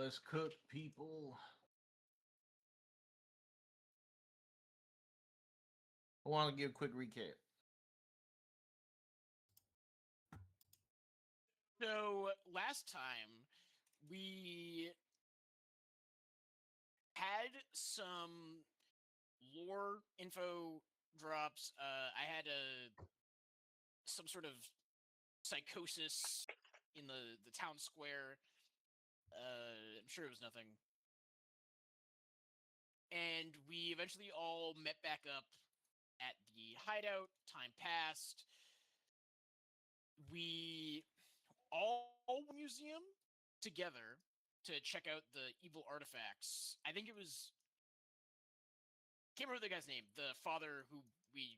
let's cook, people. I want to give a quick recap. So last time we had some lore info drops. I had some sort of psychosis in the town square. I'm sure it was nothing. And we eventually all met back up at the hideout. Time passed. We all went to the museum together to check out the evil artifacts. I think it was, can't remember the guy's name. The father who we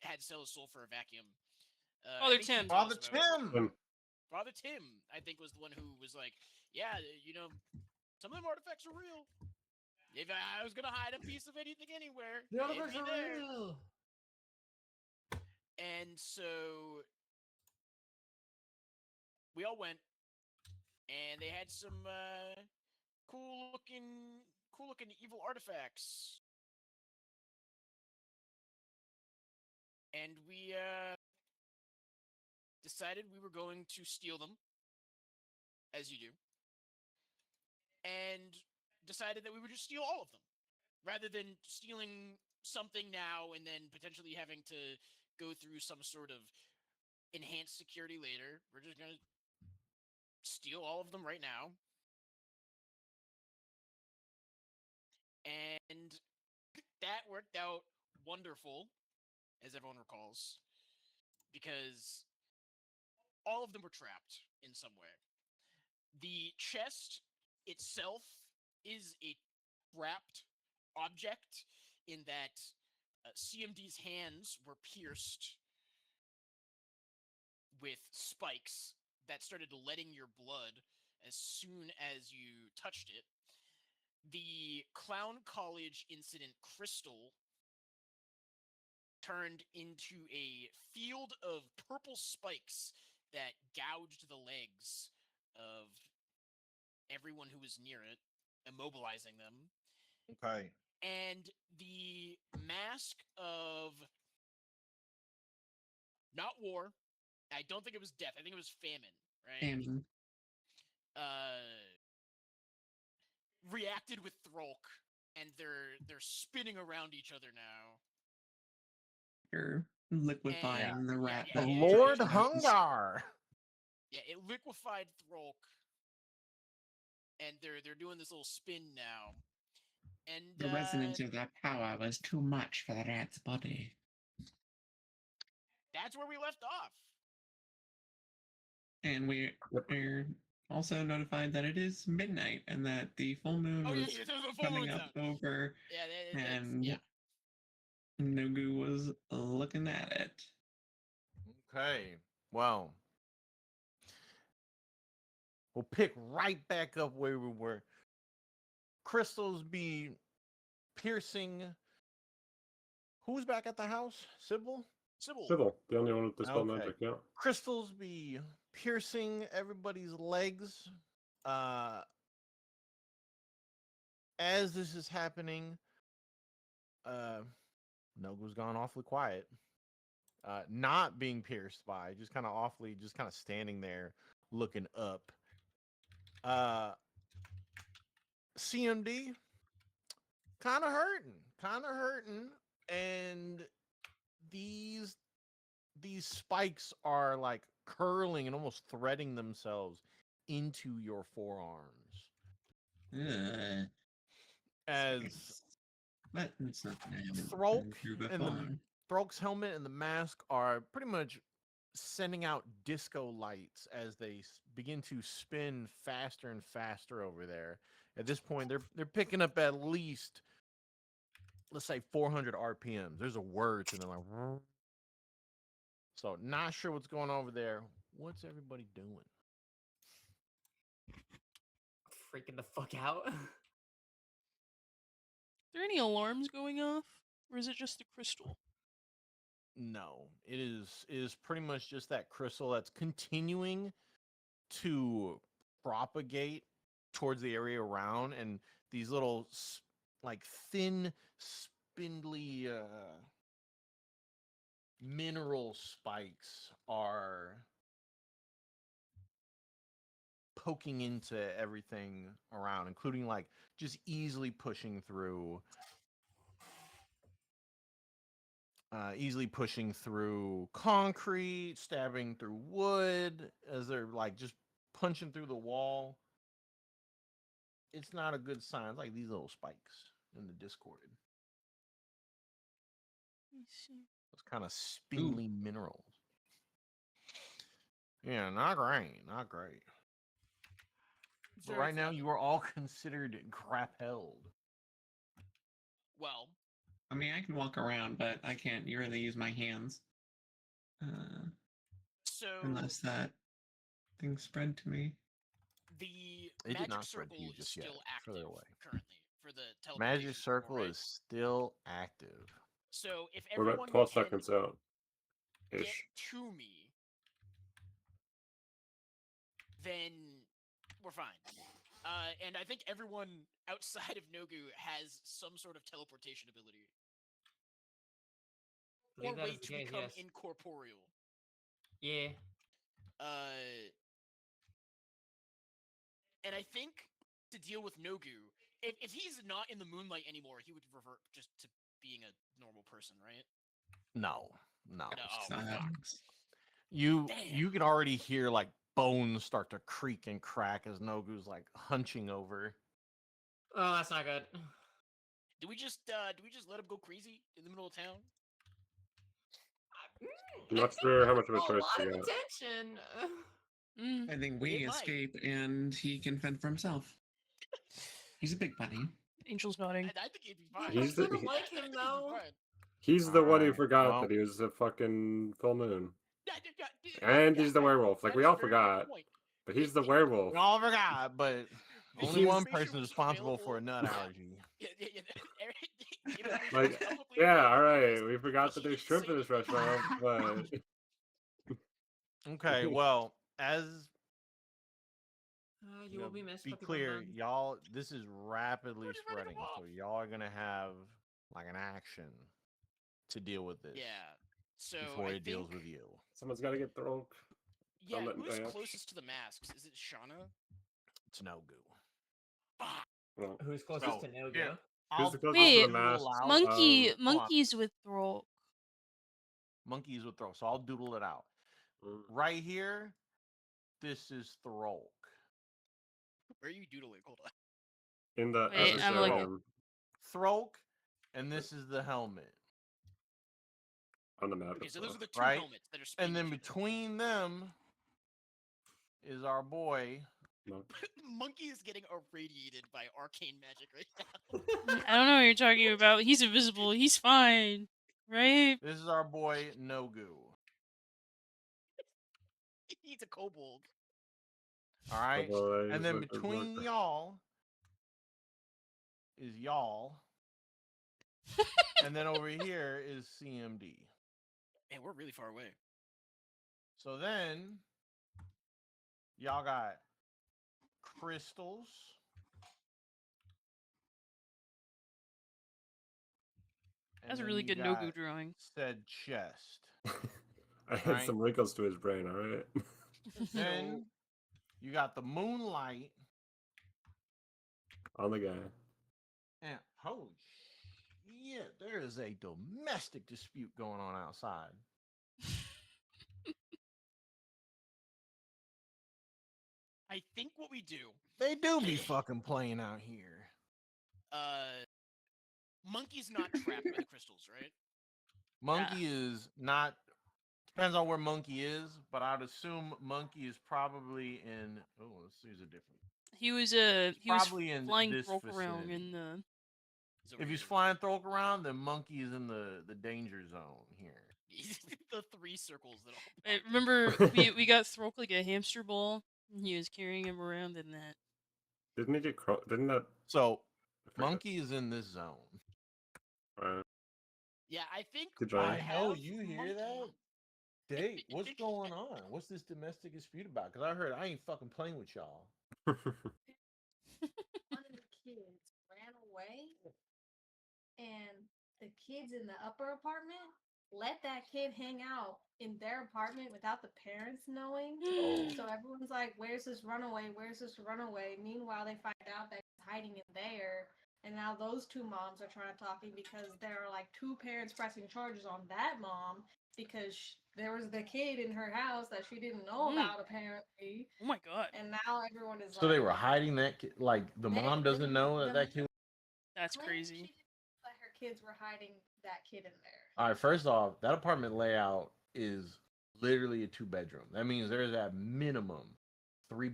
had sell his soul for a vacuum. I Father think Tim. Father Tim. Father Tim, I think, was the one who was like, yeah, you know, some of them artifacts are real. If I was gonna hide a piece of anything anywhere, The it'd artifacts be are there. real. And so we all went, and they had some cool looking evil artifacts. And we decided we were going to steal them, as you do, and decided that we would just steal all of them, rather than stealing something now and then potentially having to go through some sort of enhanced security later. We're just gonna steal all of them right now. And that worked out wonderful, as everyone recalls, because all of them were trapped in some way. The chest itself is a trapped object in that CMD's hands were pierced with spikes that started letting your blood as soon as you touched it. The Clown College incident crystal turned into a field of purple spikes that gouged the legs of everyone who was near it, immobilizing them. Okay. And the mask of not war, I don't think it was death, I think it was famine, right? Famine. Reacted with Throlk, and they're spinning around each other now. You're liquefying And, the rat. yeah, Lord yeah. Hungar. Yeah, it liquefied Throlk, and they're doing this little spin now. And The resonance of that power was too much for the rat's body. that's where we left off. And we're also notified that it is midnight and that the full moon Oh, yeah, was there's a full coming moon's up out. over, Yeah, and yeah. Nogu was looking at it. Okay. Well, we'll pick right back up where we were. Crystals be piercing. Who's back at the house? Sybil? Sybil, the only one with the spell Okay. magic, yeah. Crystals be piercing everybody's legs. As this is happening, Nogu's gone awfully quiet. Not being pierced by, just kind of standing there looking up. CMD kind of hurting, and these spikes are like curling and almost threading themselves into your forearms. As That's not gonna happen Throlk through the and phone. Throlk's helmet and the mask are pretty much sending out disco lights as they begin to spin faster and faster over there. At this point, they're picking up at least, let's say, 400 RPMs. There's a word to them, like. So not sure what's going on over there. What's everybody doing? Freaking the fuck out. Are there any alarms going off? Or is it just the crystal? No, it is pretty much just that crystal that's continuing to propagate towards the area around, and these little like thin, spindly mineral spikes are poking into everything around, including like just easily pushing through concrete, stabbing through wood as they're like just punching through the wall. It's not a good sign. It's like these little spikes in the Discord. Let me see. Those kind of spindly minerals. Yeah, not great. Not great. But Very right now, funny. you are all considered grappled. Well, I mean, I can walk around, but I can't really use my hands. so Unless that thing spread to me. the It did magic not spread to circle you is just yet. still Further active away. currently for the teleportation Magic circle, Circle right? is still active. So if We're everyone about 12 can seconds out. get Ish. to me, then we're fine. And I think everyone outside of Nogu has some sort of teleportation ability I believe or that way is the to case, become yes. incorporeal. Yeah. And I think to deal with Nogu, if he's not in the moonlight anymore, he would revert just to being a normal person, right? No. No, oh, It's not fuck. happening. You Damn. can already hear like bones start to creak and crack as Nogu's like hunching over. Oh, that's not good. Do we just let him go crazy in the middle of town? I'm I not think sure how that much of a would draw choice a we lot of got. attention. Mm. I think we It might. escape and he can fend for himself. He's a big buddy. Angel's nodding. I think he'd be fine. He's I the- kind of he- like him, though. He's the one who Alright, forgot well. that he was a fucking full moon. Yeah, And he's the werewolf. Like, that we is a all very good forgot. point. But he's the werewolf. We all forgot, but The only He's- one information person is was responsible for a available- nut yeah. allergy. Yeah. The information Like, was publicly yeah, available, alright. guys. We forgot that He there's didn't shrimp say in this anything. restaurant, but Okay, well, as You will be missed. be but people clear, know. y'all, this is rapidly Already running spreading, them so off. y'all are gonna have like an action to deal with this Yeah. So before I it deals think- with you. someone's got to get thrown. Yeah, that who's match. closest to the masks? Is it Shauna? It's no goo. Fuck. Well, Who's closest So, to Nogu? here, who's the closest to Wait, the doodle masks? out- Monkey, hold on. monkeys with Thrall. Monkeys with throw. So I'll doodle it out. Mm. Right here, this is Throlk. Where are you doodling? Hold on. In the Wait, episode. I'm looking. Throlk, and this is the helmet. On the map. Okay, so those are the two Right. helmets that are spinning. And then each other. between them is our boy. Monkey is getting irradiated by arcane magic right now. I don't know what you're talking about. He's invisible. He's fine, right? This is our boy Nogu. He's a kobold. All right. Boy, And then look, between look. y'all is y'all. And then over here is CMD. Man, we're really far away. So then y'all got crystals. That's a then really you good got Nogu drawing. said chest. I had Right. some wrinkles to his brain, alright? Then you got the moonlight. On the guy. And holy shit, there is a domestic dispute going on outside. I think what we do, They do be fucking playing out here. Monkey's not trapped by the crystals, right? Monkey is not. Depends on where Monkey is, but I'd assume Monkey is probably in. Oh, let's see, a different. He was Probably in flying this Throlk around vicinity. in the. He's over If he's here. flying Throlk around, then Monkey is in the danger zone here. The three circles that all. Wait, remember we got Throlk like a hamster ball, and he was carrying him around in that. Didn't he get didn't that So I forget. Monkey is in this zone. Yeah, I think. Good we job. I know have you hear Monkey- that. Date, what's going on? What's this domestic dispute about? Because I heard I ain't fucking playing with y'all. and the kids in the upper apartment let that kid hang out in their apartment without the parents knowing. Oh. So everyone's like, "Where's this runaway? Where's this runaway?" Meanwhile, they find out that he's hiding in there, and now those two moms are trying to talk him because there are like two parents pressing charges on that mom because there was the kid in her house that she didn't know about apparently, Oh my god. and now everyone is So like, they were hiding that kid. Like the mom doesn't know that that kid. That's claimed crazy. She didn't know that her kids were hiding that kid in there. All right. First off, that apartment layout is literally a 2-bedroom. That means there's at minimum 3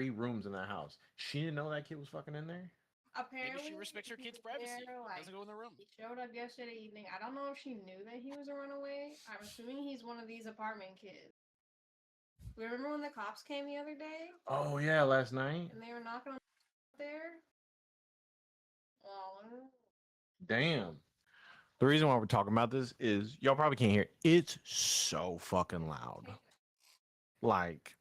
rooms in that house. She didn't know that kid was fucking in there. Apparently, Maybe she respects her he kid's was privacy. there, like, Doesn't go in the room. he showed up yesterday evening. I don't know if she knew that he was a runaway. I'm assuming he's one of these apartment kids. Remember when the cops came the other day Oh yeah, last night. and they were knocking on there? Well, Damn. The reason why we're talking about this is y'all probably can't hear it. It's so fucking loud. Like,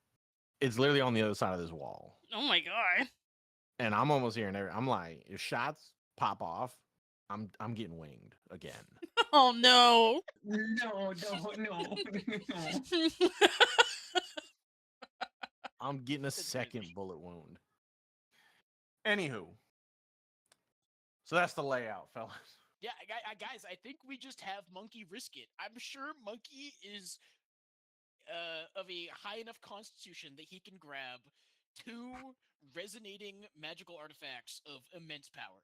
it's literally on the other side of this wall. Oh my god. And I'm almost hearing every. I'm like, if shots pop off, I'm getting winged again. Oh no. No, no. I'm getting a That's second crazy. bullet wound. Anywho, so that's the layout, fellas. Yeah, guys, I think we just have Monkey risk it. I'm sure Monkey is of a high enough constitution that he can grab 2 resonating magical artifacts of immense power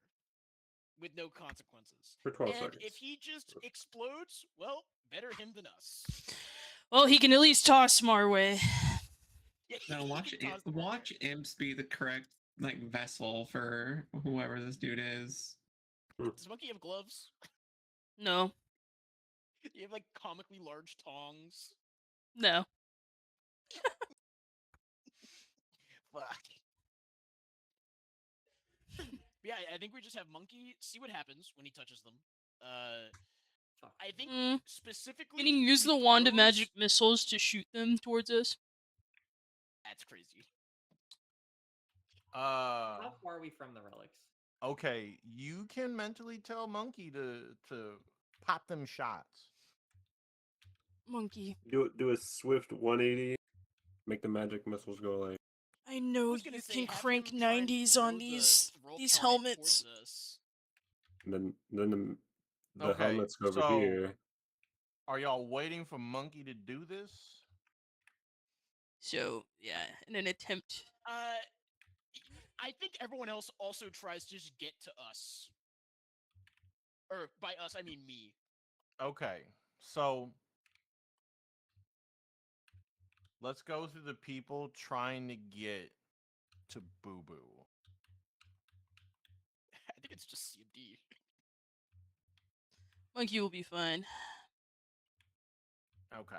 with no consequences. For 12 And seconds. if he just explodes, well, better him than us. Well, he can at least toss him our way. Yeah, No, he watch can toss them out watch imps be the correct like vessel for whoever this dude is. there. Does Monkey have gloves? No. You have like comically large tongs. No. Fuck. Yeah, I think we just have Monkey see what happens when he touches them. I think Mm. specifically. Can he use he the wand of throws- magic missiles to shoot them towards us? That's crazy. How far are we from the relics? Okay, you can mentally tell Monkey to pop them shots. Monkey. Do a swift 180. Make the magic missiles go like. I know was gonna you say, can have crank him try and 90s throw on the these throw these pellet helmets. towards us. And then the Okay, helmets go over so- here. Are y'all waiting for Monkey to do this? So, yeah, in an attempt. I think everyone else also tries to just get to us. Or by us, I mean me. Okay, so let's go through the people trying to get to Boo Boo. I think it's just CMD. Monkey will be fine. Okay.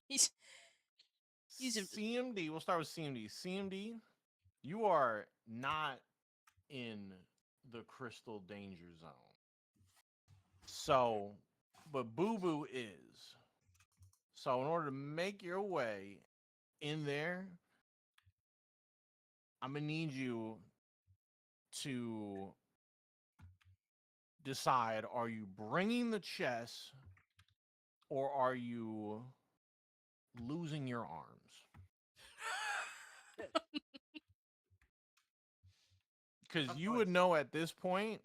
He's a- CMD. We'll start with CMD. CMD, you are not in the crystal danger zone. So, but Boo Boo is. So, in order to make your way in there, I'm gonna need you to decide: are you bringing the chest, or are you losing your arms? Because Tough you would choice. know at this point,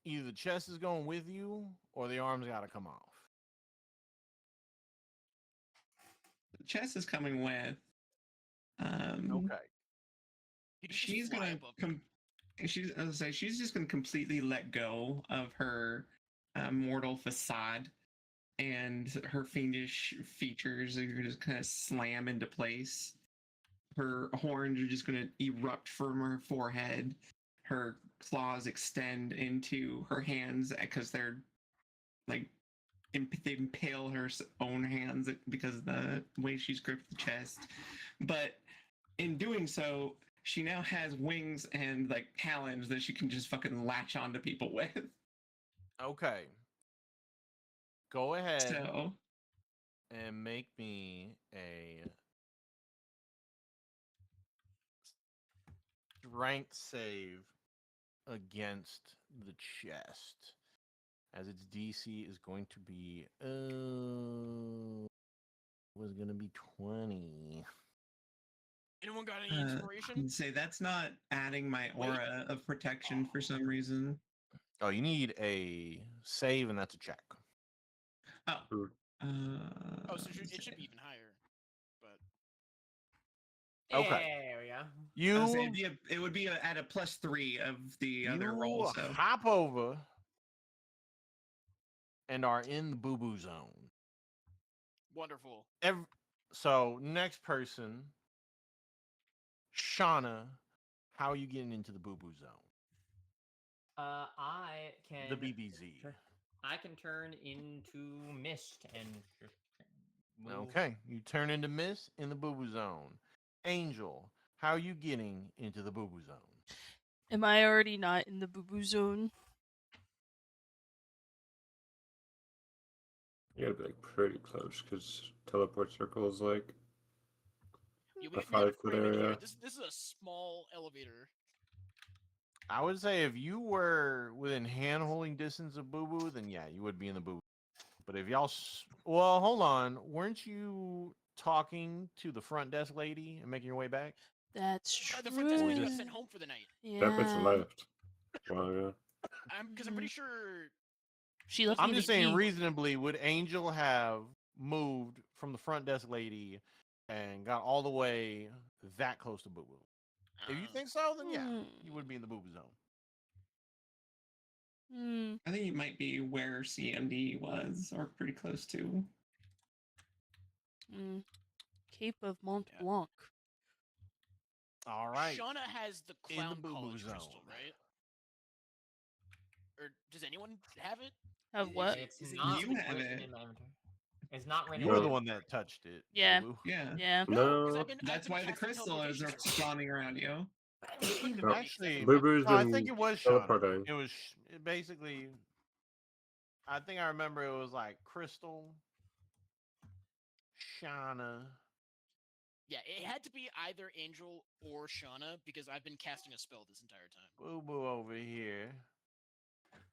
either the chest is going with you, or the arms got to come off. The chest is coming with. Okay. Could you just She's fly gonna above them? she's as I say she's just gonna completely let go of her mortal facade, and her fiendish features are just kind of slam into place. Her horns are just gonna erupt from her forehead. Her claws extend into her hands because they're like they impale her own hands because of the way she's gripped the chest. But in doing so, she now has wings and like talons that she can just fucking latch onto people with. Okay. Go ahead So and make me a strength save against the chest, as its DC is going to be was going to be 20. Anyone got any inspiration? Say that's not adding my Wait. aura of protection for some reason. Oh, you need a save, and that's a check. Oh. Hmm. Oh, so it should be even higher. But Okay. There we go. You it would be at a +3 of the other roll. So hop over and are in the boo boo zone. wonderful. So next person, Shauna, how are you getting into the boo boo zone? I can. The BBZ. I can turn into mist and just move. Okay, you turn into Miss in the boo boo zone. Angel, how are you getting into the boo boo zone? Am I already not in the boo boo zone? You gotta be like pretty close because teleport circle is like Yeah, a we have to 5-foot frame it here. area. This is a small elevator. I would say if you were within hand holding distance of boo boo, then yeah, you would be in the boo. But if y'all, well, hold on, weren't you talking to the front desk lady and making your way back? That's true. The front desk lady got sent home for the night. That bitch Yeah. left. Wow, yeah. Because I'm pretty sure. She left I'm me just the saying, key. reasonably, would Angel have moved from the front desk lady and got all the way that close to Boo Boo? If you think so, then yeah, you would be in the Boo Boo zone. I think it might be where CMD was, or pretty close to. Cape of Mont Yeah. Blanc. All right. Shauna has the In the clown boo-boo college zone. crystal, right? Or does anyone have it? Have what? It's Is it not You have written it. in my inventory. It's not written. You in were my the No. one that touched it. Yeah. Boo Boo. Yeah. Yeah. No, because No. That's why the crystal is spawning around you. No. Actually, Boo Boo's no, I been think it was Shauna. teleporting. It was basically. I think I remember it was like Crystal, Shauna. Yeah, it had to be either Angel or Shauna because I've been casting a spell this entire time. Boo Boo over here.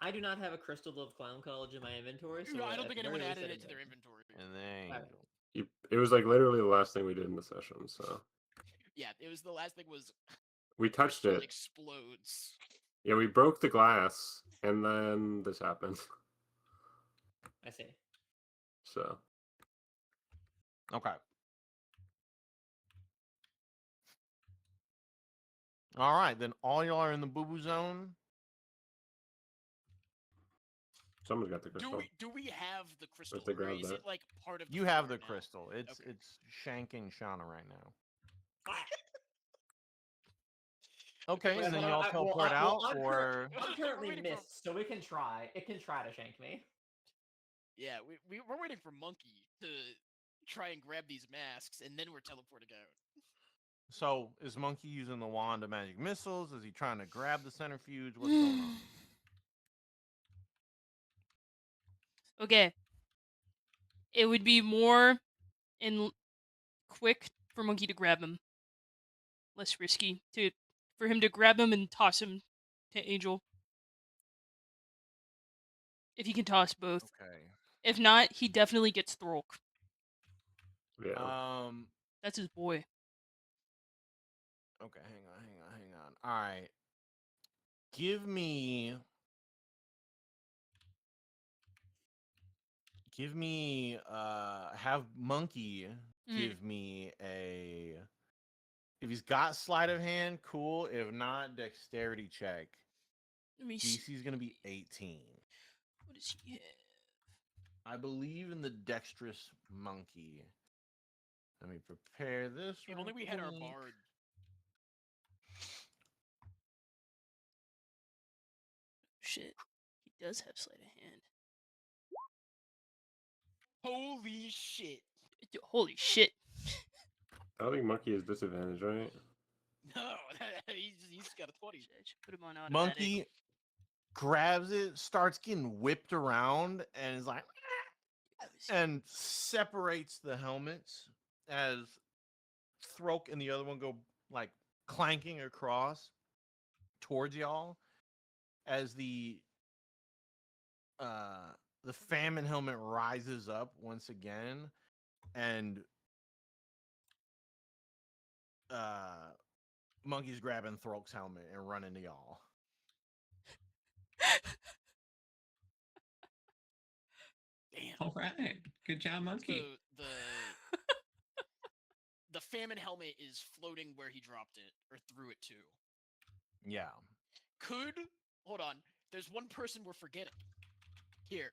I do not have a crystal of clown college in my inventory, so I don't at think the anyone very least, added I it to didn't their know. inventory. And then Angel. It was like literally the last thing we did in the session. So Yeah, it was the last thing was we touched crystal it. explodes. Yeah, we broke the glass, and then this happened. I see. So Okay. All right, then all y'all are in the Boo Boo zone. someone's got the crystal. Do we have the crystal? they Or grab is that? it like part of? You have the floor now? crystal. It's Okay. it's shanking Shauna right now. Okay, and then y'all teleport out, or I'm We're currently waiting for- missed, so we can try. It can try to shank me. Yeah, we're waiting for Monkey to try and grab these masks, and then we're teleporting out. so is Monkey using the wand of magic missiles? Is he trying to grab the centrifuge? What's going on? Okay. It would be more quick for Monkey to grab him. Less risky for him to grab him and toss him to Angel. If he can toss both. Okay. If not, he definitely gets Throlk. Yeah. That's his boy. Okay, hang on. All right. Give me have Monkey give me a, if he's got sleight of hand, cool. If not, dexterity check. Let me see. DC's gonna be 18. What does he have? I believe in the dexterous Monkey. Let me prepare this. If real only we had our quick. bard. Shit. He does have sleight of hand. Holy shit! Holy shit. I don't think Monkey has disadvantage, right? No, he's got a 20. I should put him on automatic. Monkey grabs it, starts getting whipped around, and is like, and separates the helmets as Throk and the other one go like clanking across towards y'all. as the famine helmet rises up once again, and Monkey's grabbing Throlk's helmet and running to y'all. Damn. All right. Good job, So monkey. the famine helmet is floating where he dropped it or threw it to. Yeah. Hold on. There's one person we're forgetting. Here.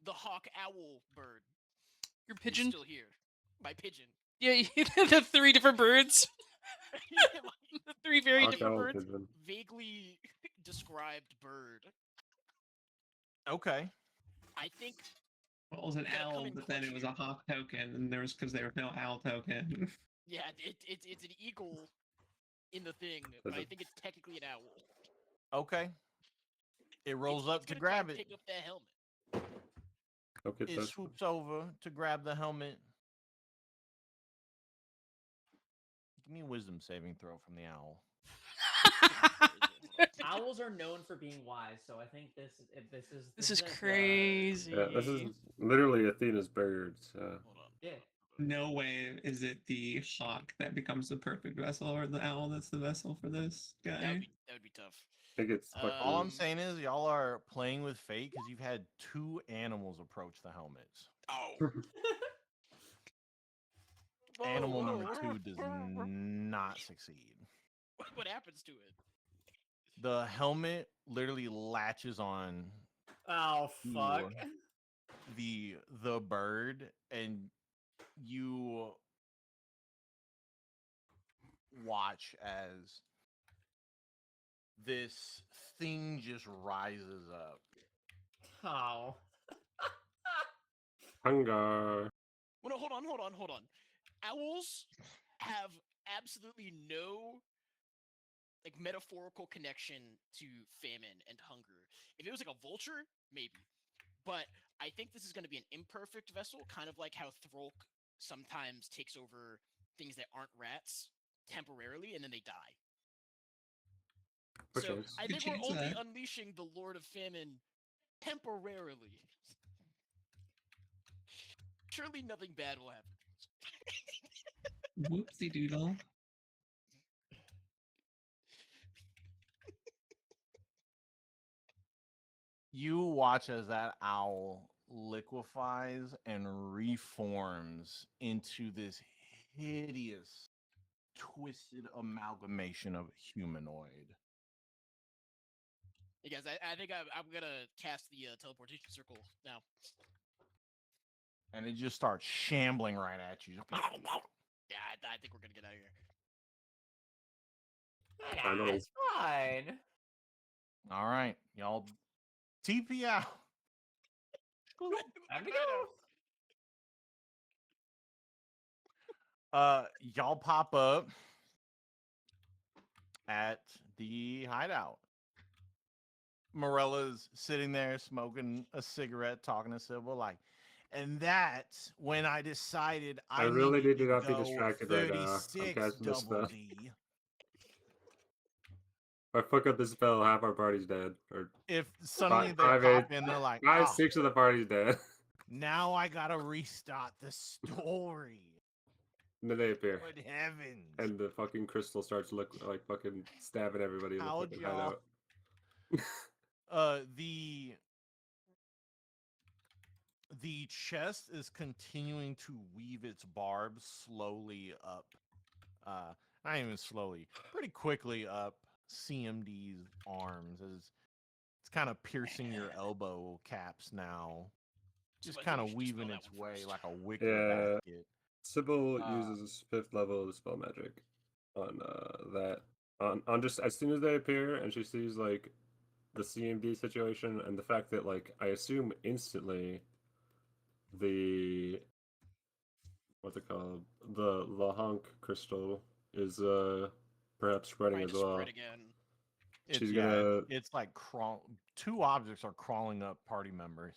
The hawk owl bird Your is pigeon? still here. My pigeon. Yeah, the 3 different birds. My The 3 very Hawk different owl birds. pigeon. vaguely described bird. Okay. I think Well, it was an Gotta come owl, in but then clutch it was here. a hawk token, and there was because there was no owl token. yeah, it's an eagle in the thing, Is but I it- think it's technically an owl. Okay. It rolls it's up to gonna try grab and it. pick up that helmet. Okay, It that's swoops over to grab the helmet. Give me a wisdom saving throw from the owl. Owls are known for being wise, so I think This is like the- crazy. yeah. This is literally Athena's bird. So. Hold on. yeah. No way is it the hawk that becomes the perfect vessel, or the owl that's the vessel for this That guy. would be tough. I think it's All I'm Um, saying is y'all are playing with fate because you've had 2 animals approach the helmets. Oh. Animal Whoa, number whoa. 2 does not succeed. What happens to it? The helmet literally latches on Oh fuck. the bird, and you watch as this thing just rises up. Oh. Hunger. Well, no, hold on. Owls have absolutely no like metaphorical connection to famine and hunger. If it was like a vulture, maybe. But I think this is going to be an imperfect vessel, kind of like how Throlk sometimes takes over things that aren't rats temporarily and then they die. For So sure. I Good think we're chance of only that. unleashing the Lord of Famine temporarily. Surely nothing bad will happen. Whoopsie doodle. You watch as that owl liquefies and reforms into this hideous, twisted amalgamation of humanoid. Hey guys, I think I'm gonna cast the teleportation circle now. And it just starts shambling right at you. Yeah, I think we're gonna get out of here. Finally. It's fine. All right, y'all TP out. Time to I know. go. Y'all pop up at the hideout. Morella's sitting there smoking a cigarette, talking to Sybil, like, and that's when I decided I I really needed need to not be go distracted right now. I'm 36 casting this double spell. D. If I fuck up this spell, half our party's dead. Or If suddenly they five, pop eight, in, they're like, 5, oh, 6 of the party's dead. now I gotta restart the story. And then they appear. Good heavens. And the fucking crystal starts like fucking stabbing everybody in the How'd fucking y'all- hideout. The chest is continuing to weave its barbs slowly up. Not even slowly, pretty quickly up CMD's arms as it's kind of piercing your elbow caps now. Just So I think kind we of should dispel weaving that its one way first. like a wicker Yeah. basket. Sybil Uh, uses 5th level spell magic on that. On just as soon as they appear and she sees like the CMD situation and the fact that like I assume instantly the what's it called? The Lahonk crystal is perhaps spreading Trying as to well. spread again. It's She's gonna it's like two objects are crawling up party members.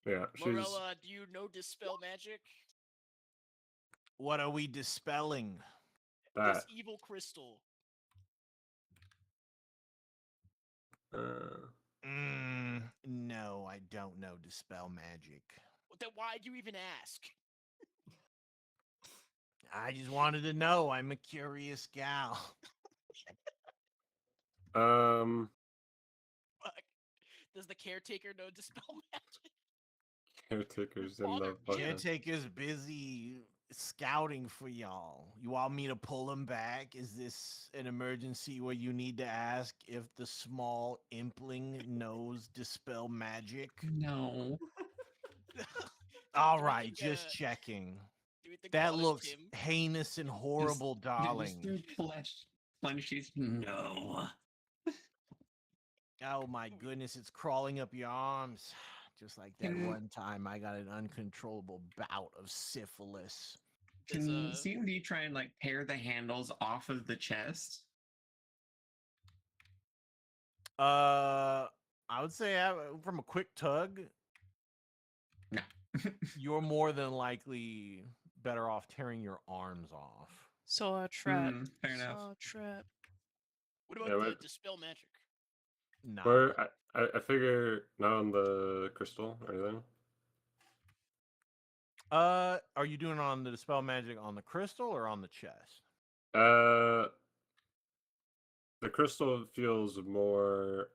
yeah, she's Morella, do you know dispel magic? What are we dispelling? that This evil crystal. No, I don't know dispel magic. Well, then why'd you even ask? I just wanted to know. I'm a curious gal. Um, Fuck. Does the caretaker know dispel magic? Caretaker's in Father, the fucking. Caretaker's busy scouting for y'all. You want me to pull him back? Is this an emergency where you need to ask if the small impling knows dispel magic? No. All Do we right, think, just checking. do we think That Father looks Tim? heinous and horrible, Just darling. through clenches. No. Oh my goodness, it's crawling up your arms. Just like that Can- one time I got an uncontrollable bout of syphilis. Does, Can CMD try and like tear the handles off of the chest? I would say from a quick tug, No. you're more than likely better off tearing your arms off. Saw a trap. Fair enough. Saw a trap. What about Yeah, the what- dispel magic? Nah. Where I figure not on the crystal or anything. Are you doing it on the dispel magic on the crystal or on the chest? The crystal feels more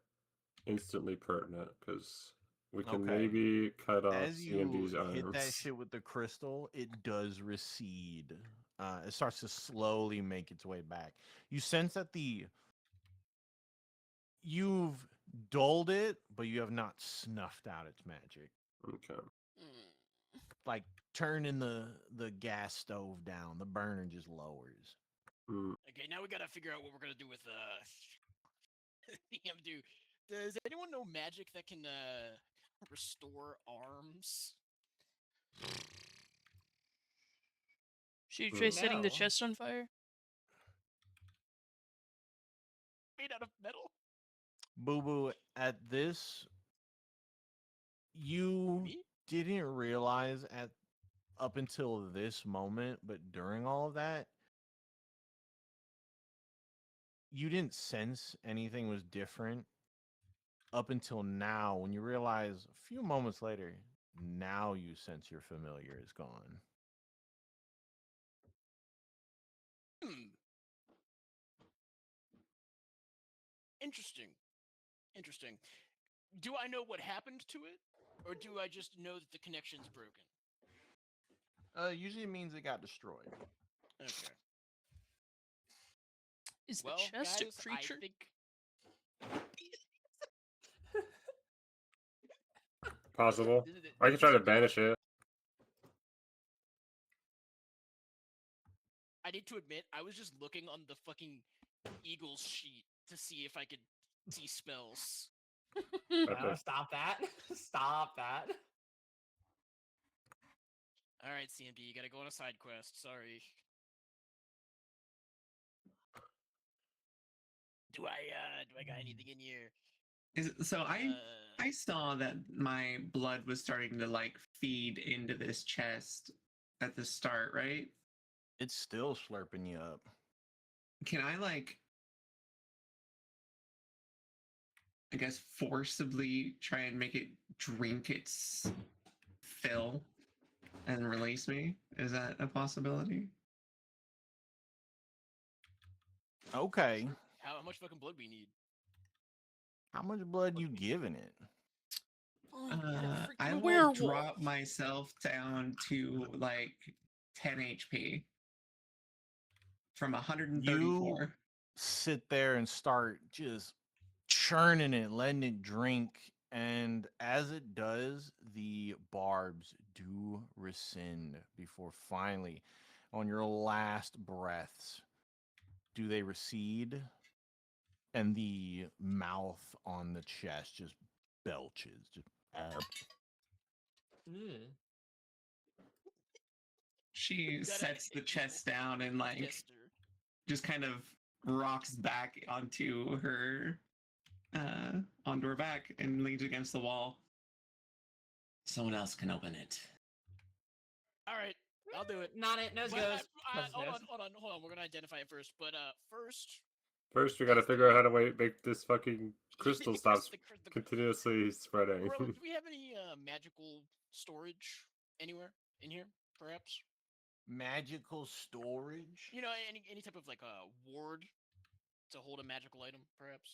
instantly pertinent because we can Okay. maybe cut off As you CMD's arms. hit that shit with the crystal, it does recede. It starts to slowly make its way back. You sense that you've dulled it, but you have not snuffed out its magic. Okay. Hmm. Like turning the gas stove down, the burner just lowers. Mm. Okay, now we gotta figure out what we're gonna do with DM do. Does anyone know magic that can restore arms? Should you try setting the No. chest on fire? Made out of metal? Boo Boo, at this, you Me? didn't realize up until this moment, but during all of that, you didn't sense anything was different up until now when you realize a few moments later, now you sense your familiar is gone. Hmm. Interesting. Interesting. Do I know what happened to it? Or do I just know that the connection's broken? Usually it means it got destroyed. Okay. Is the Well, chest guys, a creature? I think Possible. Th- th- I could try to these are- banish it. I need to admit, I was just looking on the fucking Eagles sheet to see if I could see spells. No, Okay. stop that. Stop that. All right, CMD, you gotta go on a side quest. Sorry. Do I got anything in here? So I Uh, saw that my blood was starting to like feed into this chest at the start, right? It's still slurping you up. Can I like I guess forcibly try and make it drink its fill and release me? Is that a possibility? Okay. how much fucking blood we need? How much blood you giving it? Oh, you got a I freaking will werewolf. drop myself down to like 10 HP from 134. Sit there and start just churning it, letting it drink. And as it does, the barbs do rescind before finally, on your last breaths, do they recede? And the mouth on the chest just belches. Just, Ugh. She Gotta- sets the chest down and like Jester. just kind of rocks back onto her back and leans against the wall. Someone else can open it. All right, I'll do it. Not it. Nose Well, goes. Nose hold goes. on, hold on, hold on. We're gonna identify it first. But first, First, we gotta figure out how to make this fucking crystal the stops the continuously spreading. Rowan, do we have any magical storage anywhere in here, perhaps? Magical storage. You know, any type of like a ward to hold a magical item, perhaps?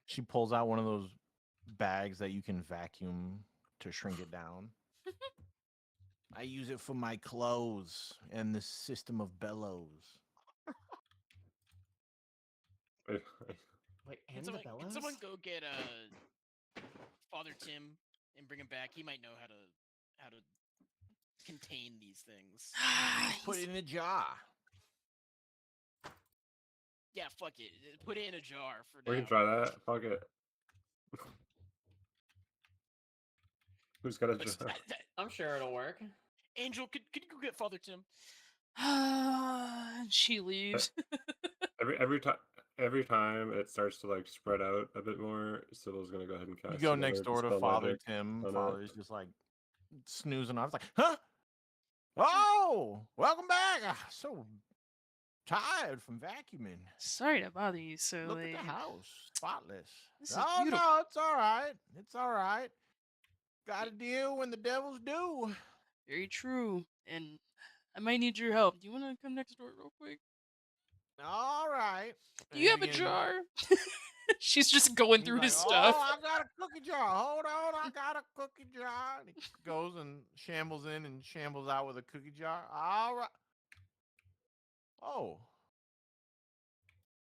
She pulls out one of those bags that you can vacuum to shrink it down. I use it for my clothes and the system of bellows. Wait, Can and someone, the can someone bellows? go get Father Tim and bring him back? He might know how to contain these things. Put it in a jar. Yeah, fuck it. Put it in a jar for We now. can try that. Fuck it. Who's got a But jar? I'm sure it'll work. Angel, could you go get Father Tim? She leaves. Every time it starts to like spread out a bit more, Sybil's gonna go ahead and cast. You go another next door to Dispel Father Magic Tim. on it. Father's just like snoozing off. It's like, huh? Oh, welcome back. So tired from vacuuming. Sorry to bother you so Look late. at the house, spotless. This is Oh beautiful. no, it's all right. It's all right. Got to deal when the devils do. Very true. And I might need your help. Do you want to come next door real quick? All right. Do you have a jar? She's just going through his stuff. Oh, I got a cookie jar. Hold on, I got a cookie jar. And he goes and shambles in and shambles out with a cookie jar. All right. Oh,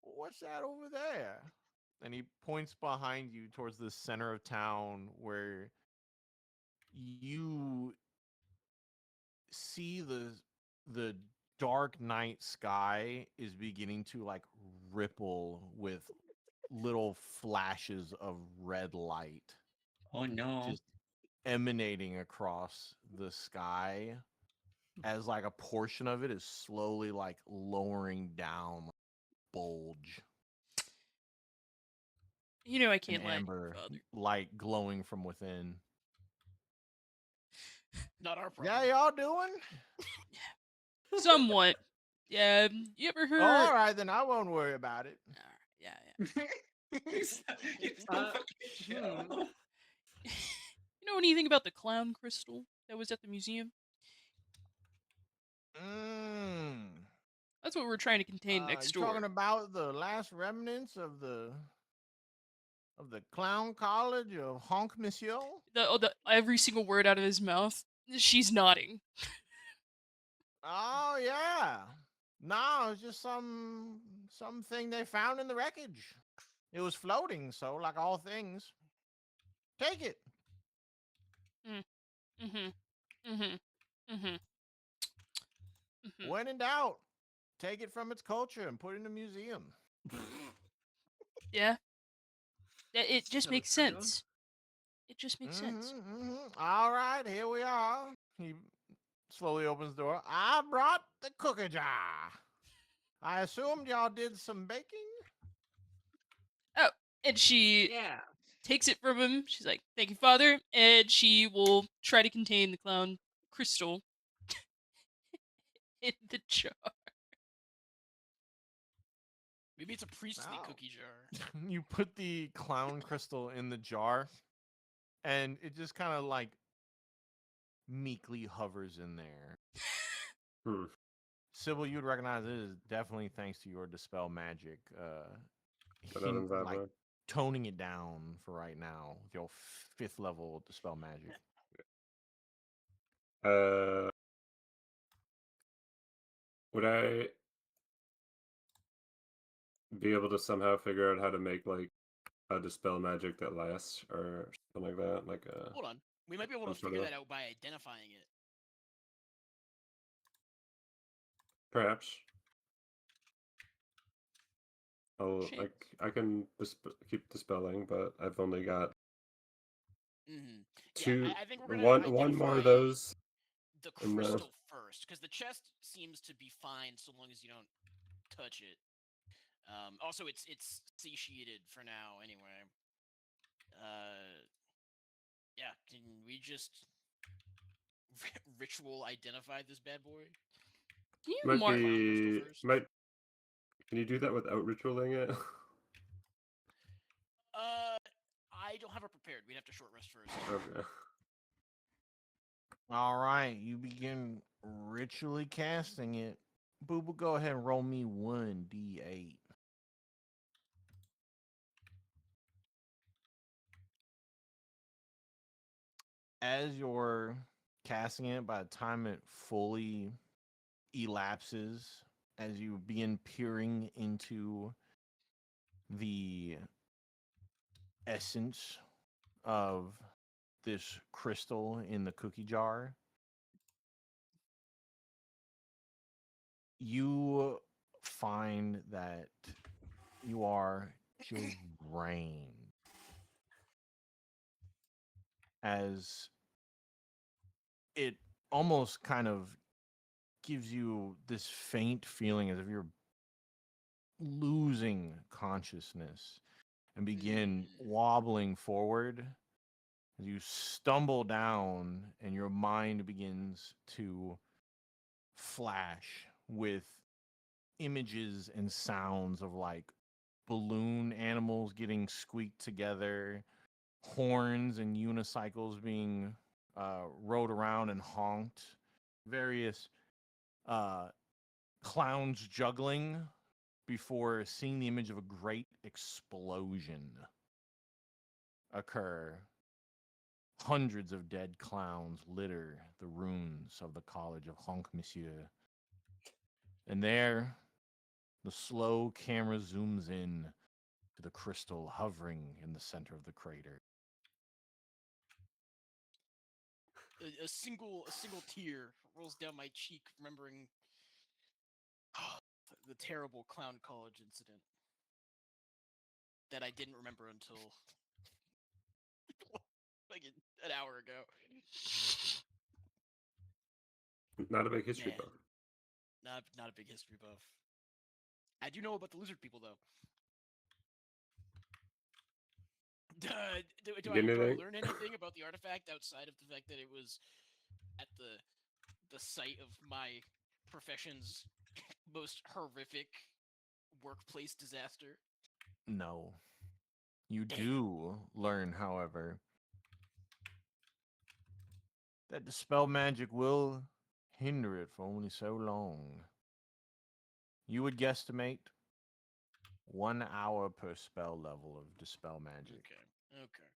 what's that over there? And he points behind you towards the center of town where you see the dark night sky is beginning to like ripple with little flashes of red light Oh no. just emanating across the sky as like a portion of it is slowly like lowering down like bulge. You know I An can't lie to you, amber Father. light glowing from within. Not our problem. Yeah, y'all doing? Somewhat. Yeah, you ever heard? Oh, all right, then I won't worry about it. Alright, yeah. He's so Uh, fucking chill. You know anything about the clown crystal that was at the museum? Mm. That's what we're trying to contain next You door. talking about the last remnants of the clown college of Honk Monsieur? The every single word out of his mouth. She's nodding. Oh yeah. No, it's just something they found in the wreckage. It was floating, so like all things. Take it. Mm-hmm. Mm-hmm. Mm-hmm. Mm-hmm. When in doubt, take it from its culture and put it in a museum. Yeah. It just So makes true. sense. It just makes sense. All right, here we are. He slowly opens the door. I brought the cookie jar. I assumed y'all did some baking. Oh, and she Yeah. takes it from him. She's like, "Thank you, Father," and she will try to contain the clown crystal in the jar. Maybe it's a priestly Oh. cookie jar. You put the clown crystal in the jar, and it just kind of like meekly hovers in there. Hmm. Sybil, you would recognize it is definitely thanks to your dispel magic. But nothing's Like happening. toning it down for right now with your 5th level dispel magic. Would I be able to somehow figure out how to make like a dispel magic that lasts or something like that? Like Hold on. We might be able to some sort figure of- that out by identifying it. perhaps. I'll Shit. like I can keep dispelling, but I've only got Mm-hmm. two. Yeah, I think we're gonna One more of identify those. the in the- crystal first, because the chest seems to be fine so long as you don't touch it. Also, it's satiated for now anyway. Yeah. Can we just ritual identify this bad boy? Can you Might mark? Clown crystal be first? might. Can you do that without ritualing it? I don't have it prepared. We'd have to short rest first. Okay. All right, you begin ritually casting it. Boo Boo, go ahead and roll me 1d8. As you're casting it, by the time it fully elapses, as you begin peering into the essence of this crystal in the cookie jar, you find that you are just drained as it almost kind of gives you this faint feeling as if you're losing consciousness and begin wobbling forward as you stumble down and your mind begins to flash with images and sounds of like balloon animals getting squeaked together, horns and unicycles being rode around and honked, various uh, clowns juggling before seeing the image of a great explosion occur. Hundreds of dead clowns litter the ruins of the College of Honk Monsieur. And there, the slow camera zooms in to the crystal hovering in the center of the crater. A single tear rolls down my cheek, remembering the terrible clown college incident that I didn't remember until like an hour ago. Not a big history Man. buff. Not a big history buff. I do know about the lizard people though. Do You I get anything? learn anything about the artifact outside of the fact that it was at the site of my profession's most horrific workplace disaster? No. You Damn. do learn, however, that the spell magic will hinder it for only so long. You would guesstimate 1 hour per spell level of dispel magic. Okay.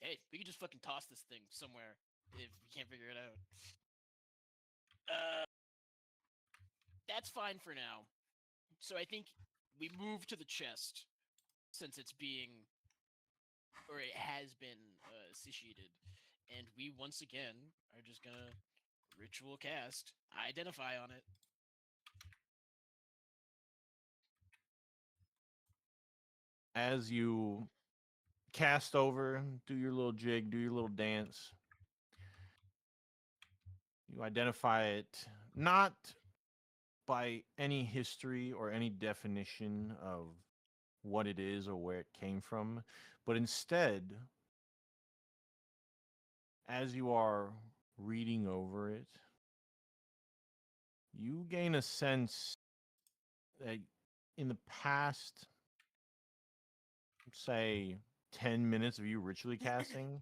Hey, we can just fucking toss this thing somewhere if we can't figure it out. That's fine for now. So I think we move to the chest since it's being, or it has been satiated, and we once again are just gonna ritual cast identify on it. As you cast over, do your little jig, do your little dance, you identify it not by any history or any definition of what it is or where it came from, but instead, as you are reading over it, you gain a sense that in the past, say, 10 minutes of you ritually casting,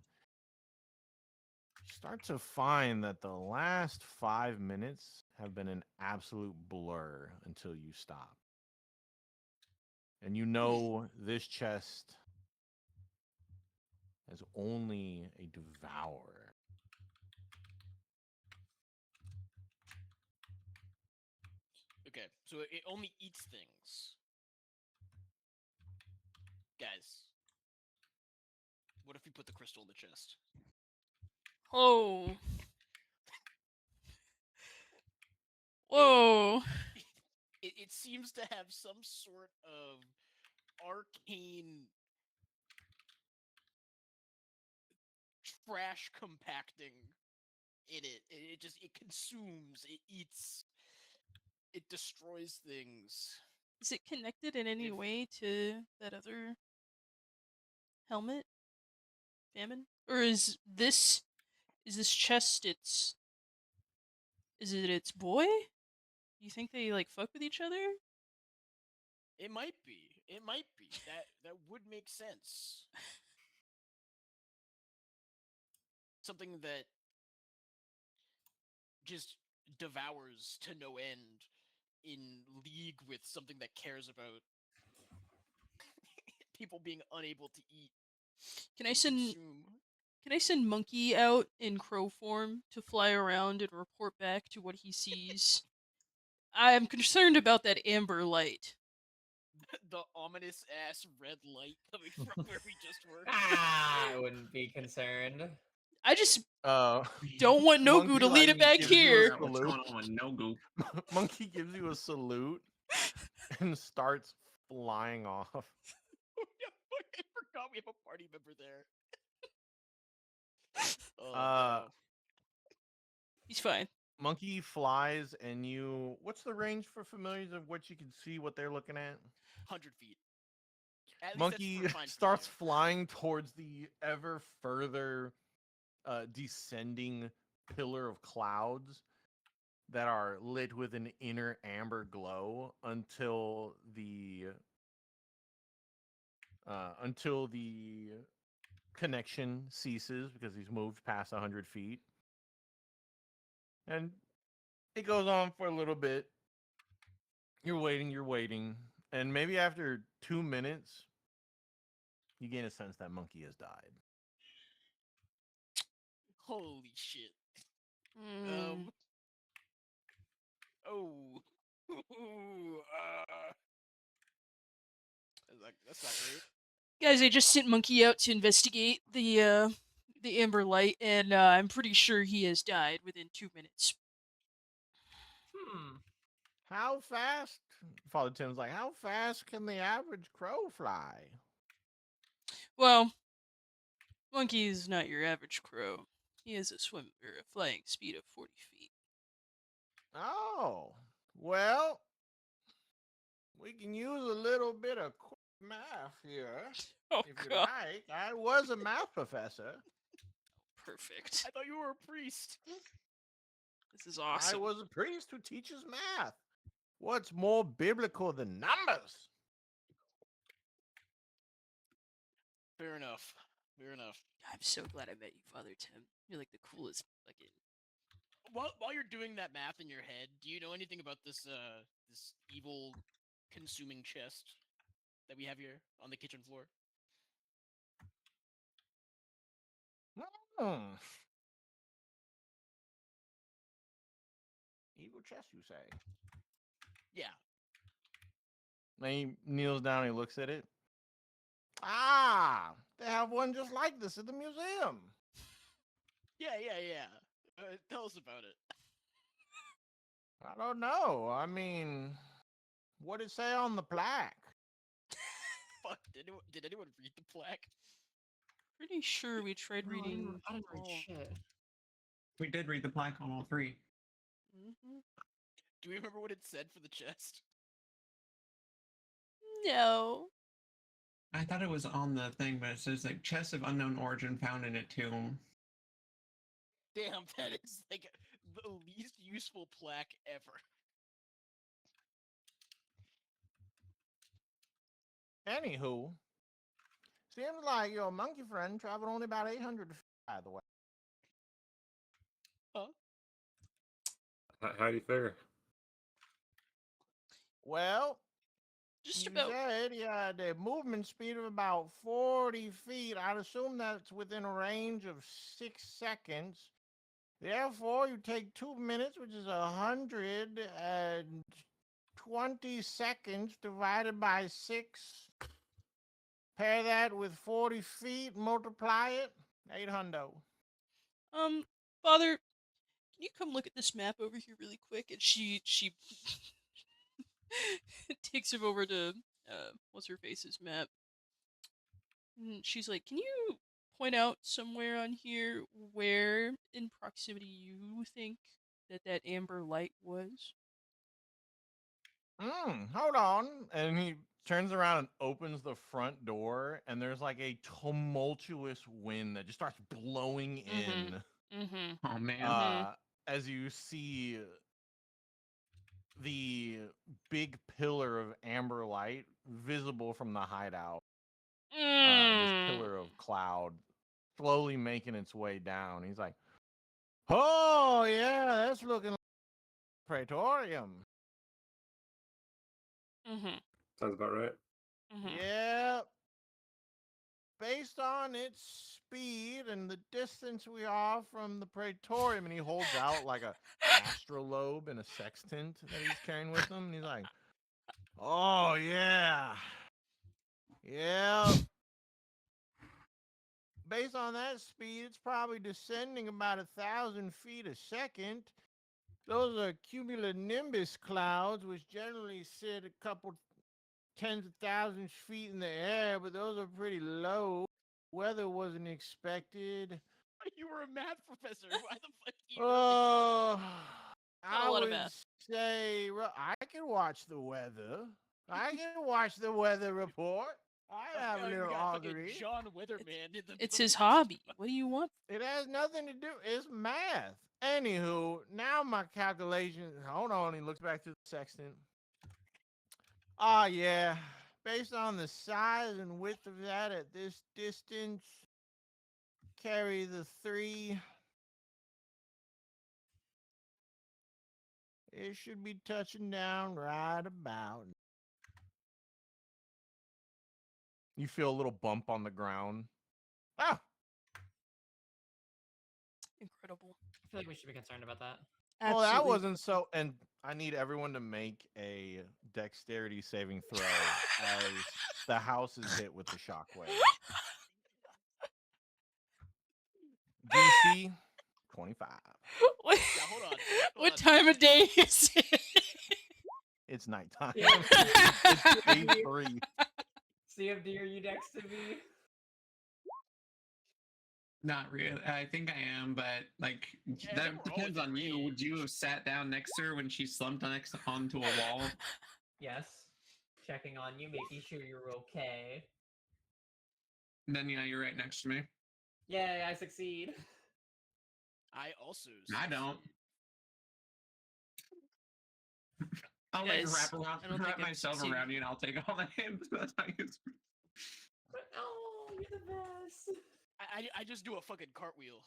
you start to find that the last 5 minutes have been an absolute blur until you stop. And you know this chest has only a devourer. Okay, so it only eats things. Guys, what if we put the crystal in the chest? Oh. Whoa. It seems to have some sort of arcane trash compacting in it. It consumes, it eats, it destroys things. Is it connected in any If- way to that other helmet? Famine? Or is this chest is it its boy? You think they like fuck with each other? It might be. It might be. That would make sense. Something that just devours to no end in league with something that cares about people being unable to eat Can I and send consume. Can I send Monkey out in crow form to fly around and report back to what he sees? I am concerned about that amber light. The ominous ass red light coming from where we just were. I wouldn't be concerned. I just Uh, don't want Nogu Monkey, to lead like, it back gives you a here. Out what's salute. going on with no goop? Monkey gives you a salute and starts flying off. I forgot we have a party member there. Oh Uh, no. He's fine. Monkey flies, and you. What's the range for familiars of what you can see what they're looking at? 100 feet. At least Monkey that's fine for starts you. flying towards the ever further descending pillar of clouds that are lit with an inner amber glow until the connection ceases because he's moved past 100 feet. And it goes on for a little bit. You're waiting. And maybe after 2 minutes, you gain a sense that Monkey has died. Holy shit. Mm. Oh. That's not great. Guys, I just sent Monkey out to investigate the amber light, and I'm pretty sure he has died within 2 minutes. How fast? Father Tim's like, how fast can the average crow fly? Well, Monkey is not your average crow. He has a flying speed of 40 feet. Oh, well, we can use a little bit of quick math here. Oh If you god, like, I was a math professor. perfect. I thought you were a priest. This is I awesome. was a priest who teaches math. What's more biblical than numbers? Fair enough. Fair enough. I'm so glad I met you, Father Tim. You're like the coolest fucking. While you're doing that math in your head, do you know anything about this evil consuming chest that we have here on the kitchen floor? Hmm. Evil chest, you say? Yeah. And he kneels down and he looks at it. Ah, they have one just like this at the museum. Yeah. Tell us about it. I don't know. I mean, what did it say on the plaque? Fuck. Did anyone read the plaque? Pretty sure we tried reading. I didn't read all- shit. We did read the plaque on all three. Mhm. Do we remember what it said for the chest? No. I thought it was on the thing, but it says like chest of unknown origin found in a tomb. Damn, that is like the least useful plaque ever. Anywho, seems like your monkey friend traveled only about 800 feet, by the way. Huh? How do you figure? Just Well, you about. said he had a movement speed of about 40 feet. I'd assume that's within a range of 6 seconds. Therefore, you take 2 minutes, which is 120 seconds divided by 6. Pair that with 40 feet, multiply it, 800. Father, can you come look at this map over here really quick? And she takes him over to what's her face's map. And she's like, "Can you point out somewhere on here where in proximity you think that amber light was?" Hold on. And he turns around and opens the front door, and there's like a tumultuous wind that just starts blowing in Mm-hmm. Oh man. uh, as you see the big pillar of amber light visible from the hideout. This pillar of cloud slowly making its way down. He's like, "Oh yeah, that's looking like Praetorium. Mm-hmm. Sounds about right. Mm-hmm. Yeah, based on its speed and the distance we are from the Praetorium." And he holds out like a astrolabe and a sextant that he's carrying with him. And he's like, "Oh yeah, yeah. Based on that speed, it's probably descending about 1,000 feet a second. Those are cumulonimbus clouds, which generally sit a couple tens of thousands of feet in the air, but those are pretty low. Weather wasn't expected. You were a math professor. Why the fuck do you know Oh, Not a I lot of would math. say I can watch the weather. I can watch the weather report. I this? have a We little got fucking augury. John Weatherman in the It's fucking his next hobby. spot. What do you want? It has nothing to do. It's math. Anywho, now my calculations. Hold on. He looks back to the sextant. Ah, yeah. Based on the size and width of that at this distance, carry the 3. It should be touching down right about. You feel a little bump on the ground. Ah, Incredible. I feel like we should be concerned about that. well, that Absolutely. wasn't so. And I need everyone to make a dexterity saving throw as the house is hit with the shockwave. DC 25. What, Yeah, hold on. what on. time of day is it? It's nighttime. Yeah. It's day 3. CFD, are you next to me? Not really. I think I am, but like Yeah, I think that we're all depends within on you. Would you range. have sat down next to her when she slumped onto a wall? Yes. Checking on you, making sure you're okay. Then yeah, you're right next to me. Yay, I succeed. I also I don't. succeed. I'll Guys, like I don't wrap think I've myself succeeded. around you, and I'll take all the hits. That's how you. Oh, you're the best. I just do a fucking cartwheel.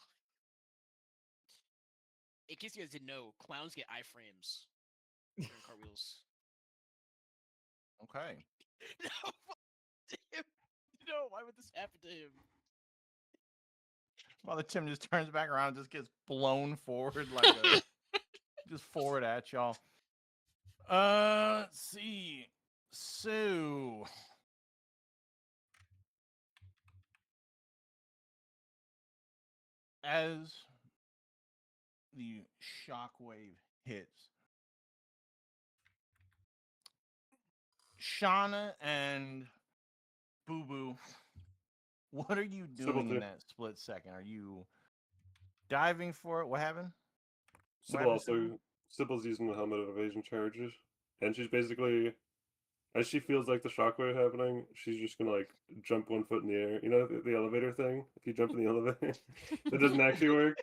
In case you guys didn't know, clowns get iframes during cartwheels. Okay. No, fuck him. No, why would this happen to him? While Tim just turns back around and just gets blown forward like a just forward at y'all. Let's see. So as the shockwave hits, Shauna and Boo Boo, what are you doing in Sybil, that split second? Are you diving for it? What happened? What Sybil happened, Sybil? also Sybil's using the helmet of evasion charges, and she's basically, as she feels like the shockwave happening, she's just gonna like jump 1 foot in the air. You know the elevator thing. If you jump in the elevator, it doesn't actually work.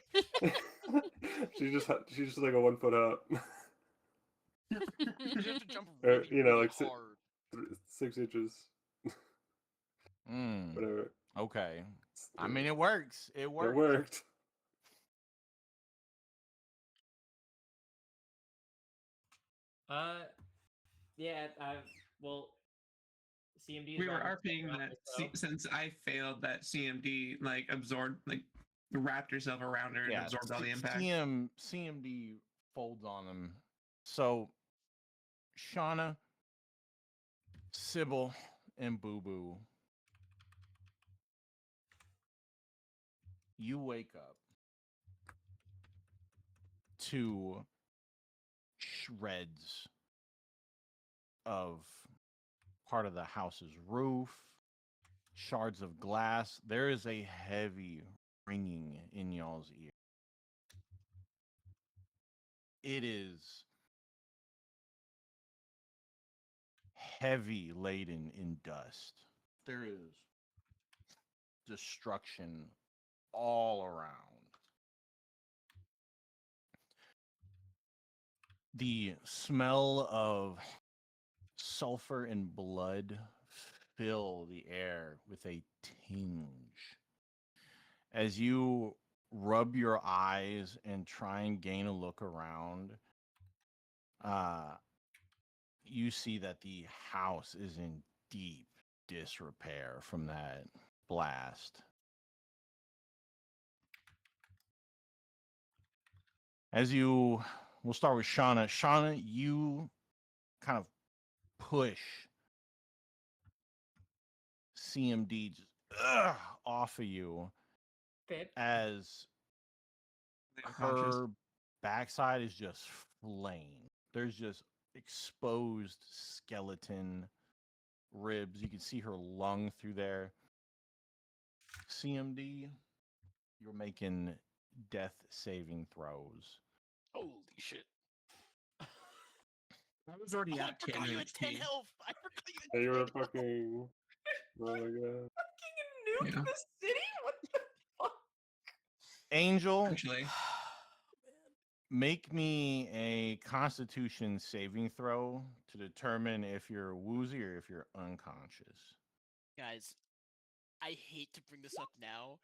She's just like a 1 foot up, You have to jump or really, really like hard. 6 inches, Mm, whatever. okay. I mean, it works. It It works. worked. Yeah, well, CMD is We were wrapping RPing around that me, so. since I failed that CMD like absorbed like wrapped herself around her and Yeah, absorbed all the impact. CMD folds on them. So Shauna, Sybil, and Boo Boo, you wake up to shreds of part of the house's roof, shards of glass. There is a heavy ringing in y'all's ear. It is heavy laden in dust. There is destruction all around. The smell of sulfur and blood fill the air with a tinge. As you rub your eyes and try and gain a look around, uh, you see that the house is in deep disrepair from that blast. As you, we'll start with Shauna. Shauna, you kind of push CMD just, off of you Bit. as Unconscious. her backside is just flame. There's just exposed skeleton ribs. You can see her lung through there. CMD, you're making death saving throws. Holy shit. I was already Oh, I at 10 forgot you had 10 HP. health. I forgot you And you had were 10 health. fucking. Oh my god. Fucking nuke Yeah. the city? What the fuck? Angel, Actually, make me a constitution saving throw to determine if you're woozy or if you're unconscious. Guys, I hate to bring this up now.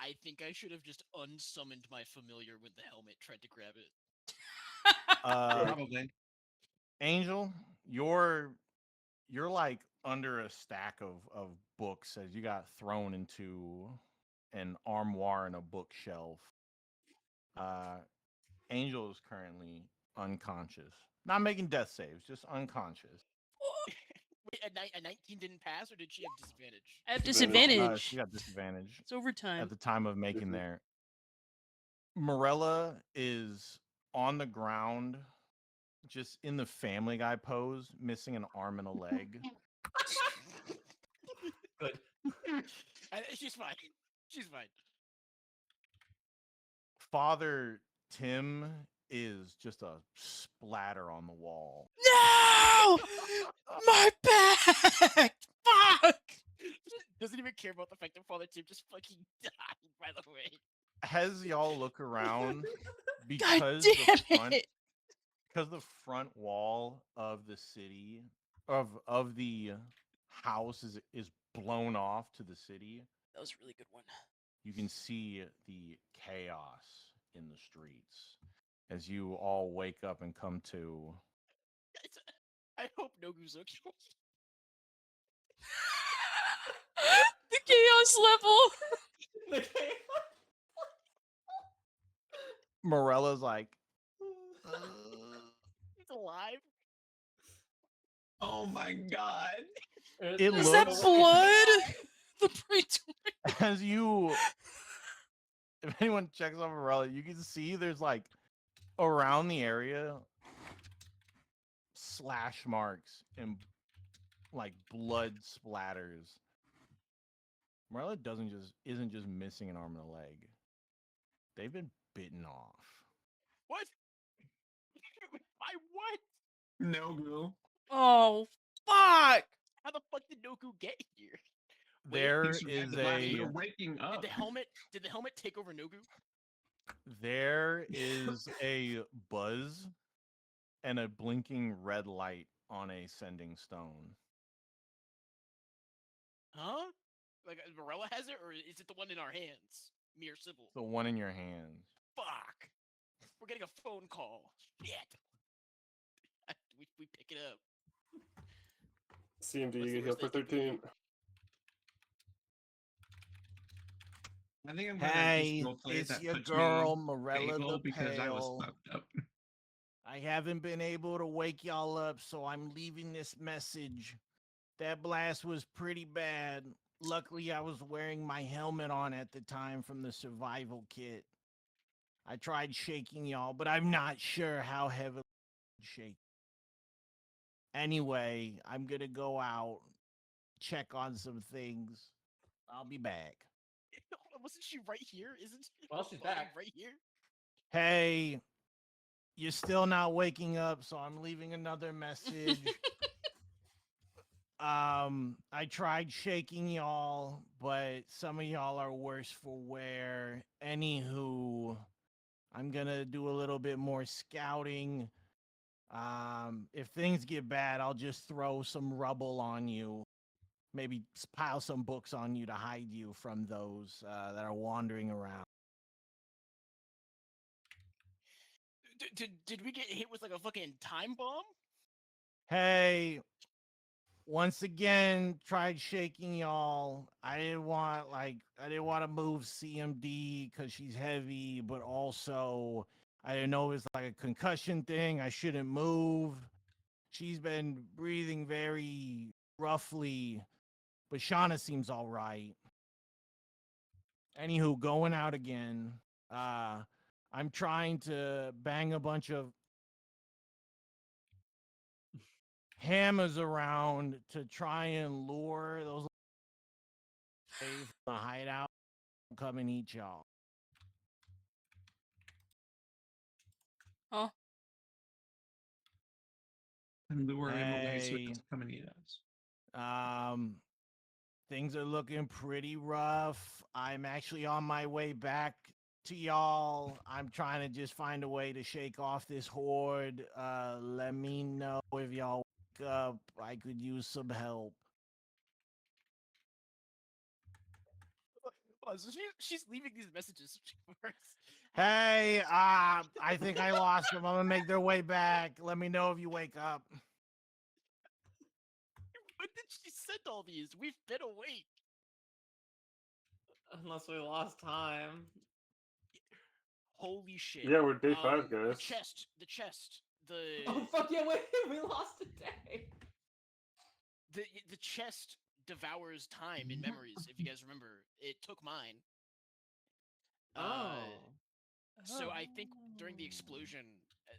I think I should have just unsummoned my familiar with the helmet, tried to grab it. probably. Angel, you're like under a stack of books as you got thrown into an armoire and a bookshelf. Uh, Angel is currently unconscious, not making death saves, just unconscious. Wait, a 19 didn't pass, or did she have disadvantage? I have Disadvantage. She disadvantage. got disadvantage It's overtime. at the time of making Mhm. their. Morella is on the ground, just in the Family Guy pose, missing an arm and a leg. Good. She's fine. She's fine. Father Tim is just a splatter on the wall. No! My back! Fuck! Doesn't even care about the fact that Father Tim just fucking died, by the way. As y'all look around, God because damn the front it! because the front wall of the city of the house is blown off to the city, That was a really good one. you can see the chaos in the streets as you all wake up and come to. Guys, I hope Nogu's okay. The chaos level. Okay. Morella's like, He's alive. Oh my god. It Is that looks- blood? The pre as you, if anyone checks on Morella, you can see there's like around the area slash marks and like blood splatters. Morella isn't just missing an arm and a leg. They've been bitten off. What? By what? No goo. Oh, fuck! How the fuck did Nogu get here? There He is survived the blast. You're a waking up. Did the helmet take over Nogu? buzz and a blinking red light on a sending stone. Huh? Like Morella has it, or is it the one in our hands? Mere Sybil. The one in your hands. Fuck. We're getting a phone call. Shit. We pick it up. CMD, What's you the get healed worst for they can do? 13. I think I'm gonna Hey, just roleplay it's that your puts girl, me Morella stable the because I was Pale. fucked up. I haven't been able to wake y'all up, so I'm leaving this message. That blast was pretty bad. Luckily, I was wearing my helmet on at the time from the survival kit. I tried shaking y'all, but I'm not sure how heavily I'd shake. Anyway, I'm gonna go out, check on some things. I'll be back. Wasn't she right here? Isn't she? Well, she's body back. right here. Hey, you're still not waking up, so I'm leaving another message. I tried shaking y'all, but some of y'all are worse for wear. Anywho, I'm gonna do a little bit more scouting. If things get bad, I'll just throw some rubble on you. Maybe pile some books on you to hide you from those that are wandering around. Did we get hit with like a fucking time bomb? Hey, once again, tried shaking y'all. I didn't want to move CMD because she's heavy, but also I didn't know it was like a concussion thing. I shouldn't move. She's been breathing very roughly, but Shauna seems all right. Anywho, going out again. I'm trying to bang a bunch of hammers around to try and lure those away from the hideout. Come and eat y'all. Huh? And lure him away so he Hey. doesn't come and eat us. Things are looking pretty rough. I'm actually on my way back to y'all. I'm trying to just find a way to shake off this horde. Let me know if y'all wake up. I could use some help. Oh, so she's leaving these messages for us. Hey, I think I lost them. I'm gonna make their way back. Let me know if you wake up. When did she send all these? We've been awake. Unless we lost time. Holy shit. Yeah, we're day 5, The guys. chest. Oh fuck yeah! Wait, we lost a day. The chest devours time in memories. If you guys remember, it took mine. Oh. So I think during the explosion,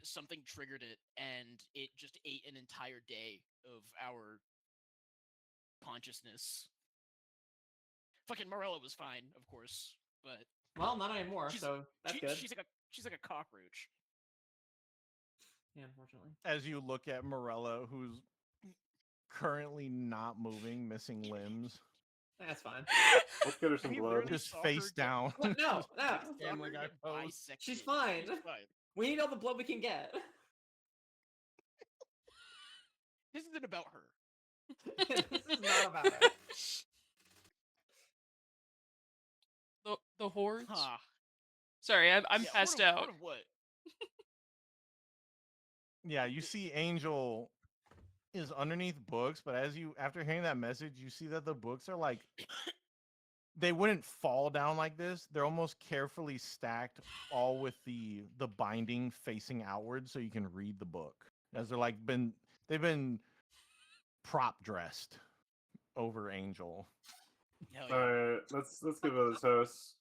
something triggered it, and it just ate an entire day of our consciousness. Fucking Morella was fine, of course, but Well, not anymore. She's- So that's good. she's like a cockroach. Yeah, unfortunately. As you look at Morella, who's currently not moving, missing limbs, That's fine. Let's get her some We blood. literally just saw face her get- down. What? No, Just no. face down like I posed. Bisected. She's fine. She's fine. We need all the blood we can get. This isn't about her. This is not about her. The hordes. Huh. Sorry, I'm Yeah, passed horde of- out. horde of what? Yeah, you see Angel is underneath books, but after hearing that message, you see that the books are like they wouldn't fall down like this. They're almost carefully stacked, all with the binding facing outward, so you can read the book. As they've been prop dressed over Angel. Hell yeah. Alright, let's give it a toast.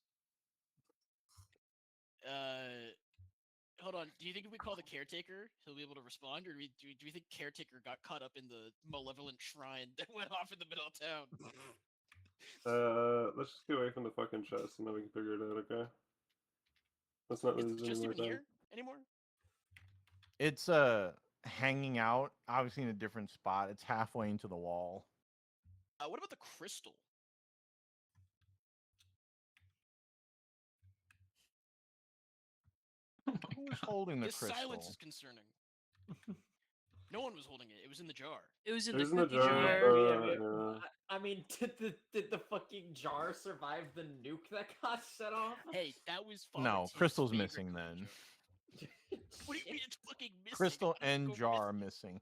Hold on. Do you think if we call the caretaker, he'll be able to respond, or do we think caretaker got caught up in the malevolent shrine that went off in the middle of town? Let's just get away from the fucking chest and then we can figure it out, okay? Let's not Is lose it any just more even time. here anymore? It's hanging out, obviously in a different spot. It's halfway into the wall. What about the crystal? Who's holding the This crystal? silence is concerning. No one was holding it. It was in the jar. It was in It the was in the cookie jar, jar. but, I mean, did the fucking jar survive the nuke that got set off? Hey, that was Father No, Tim's crystal's favorite missing cookie then. jar. What do you mean it's fucking missing? Crystal How does it and go jar missing?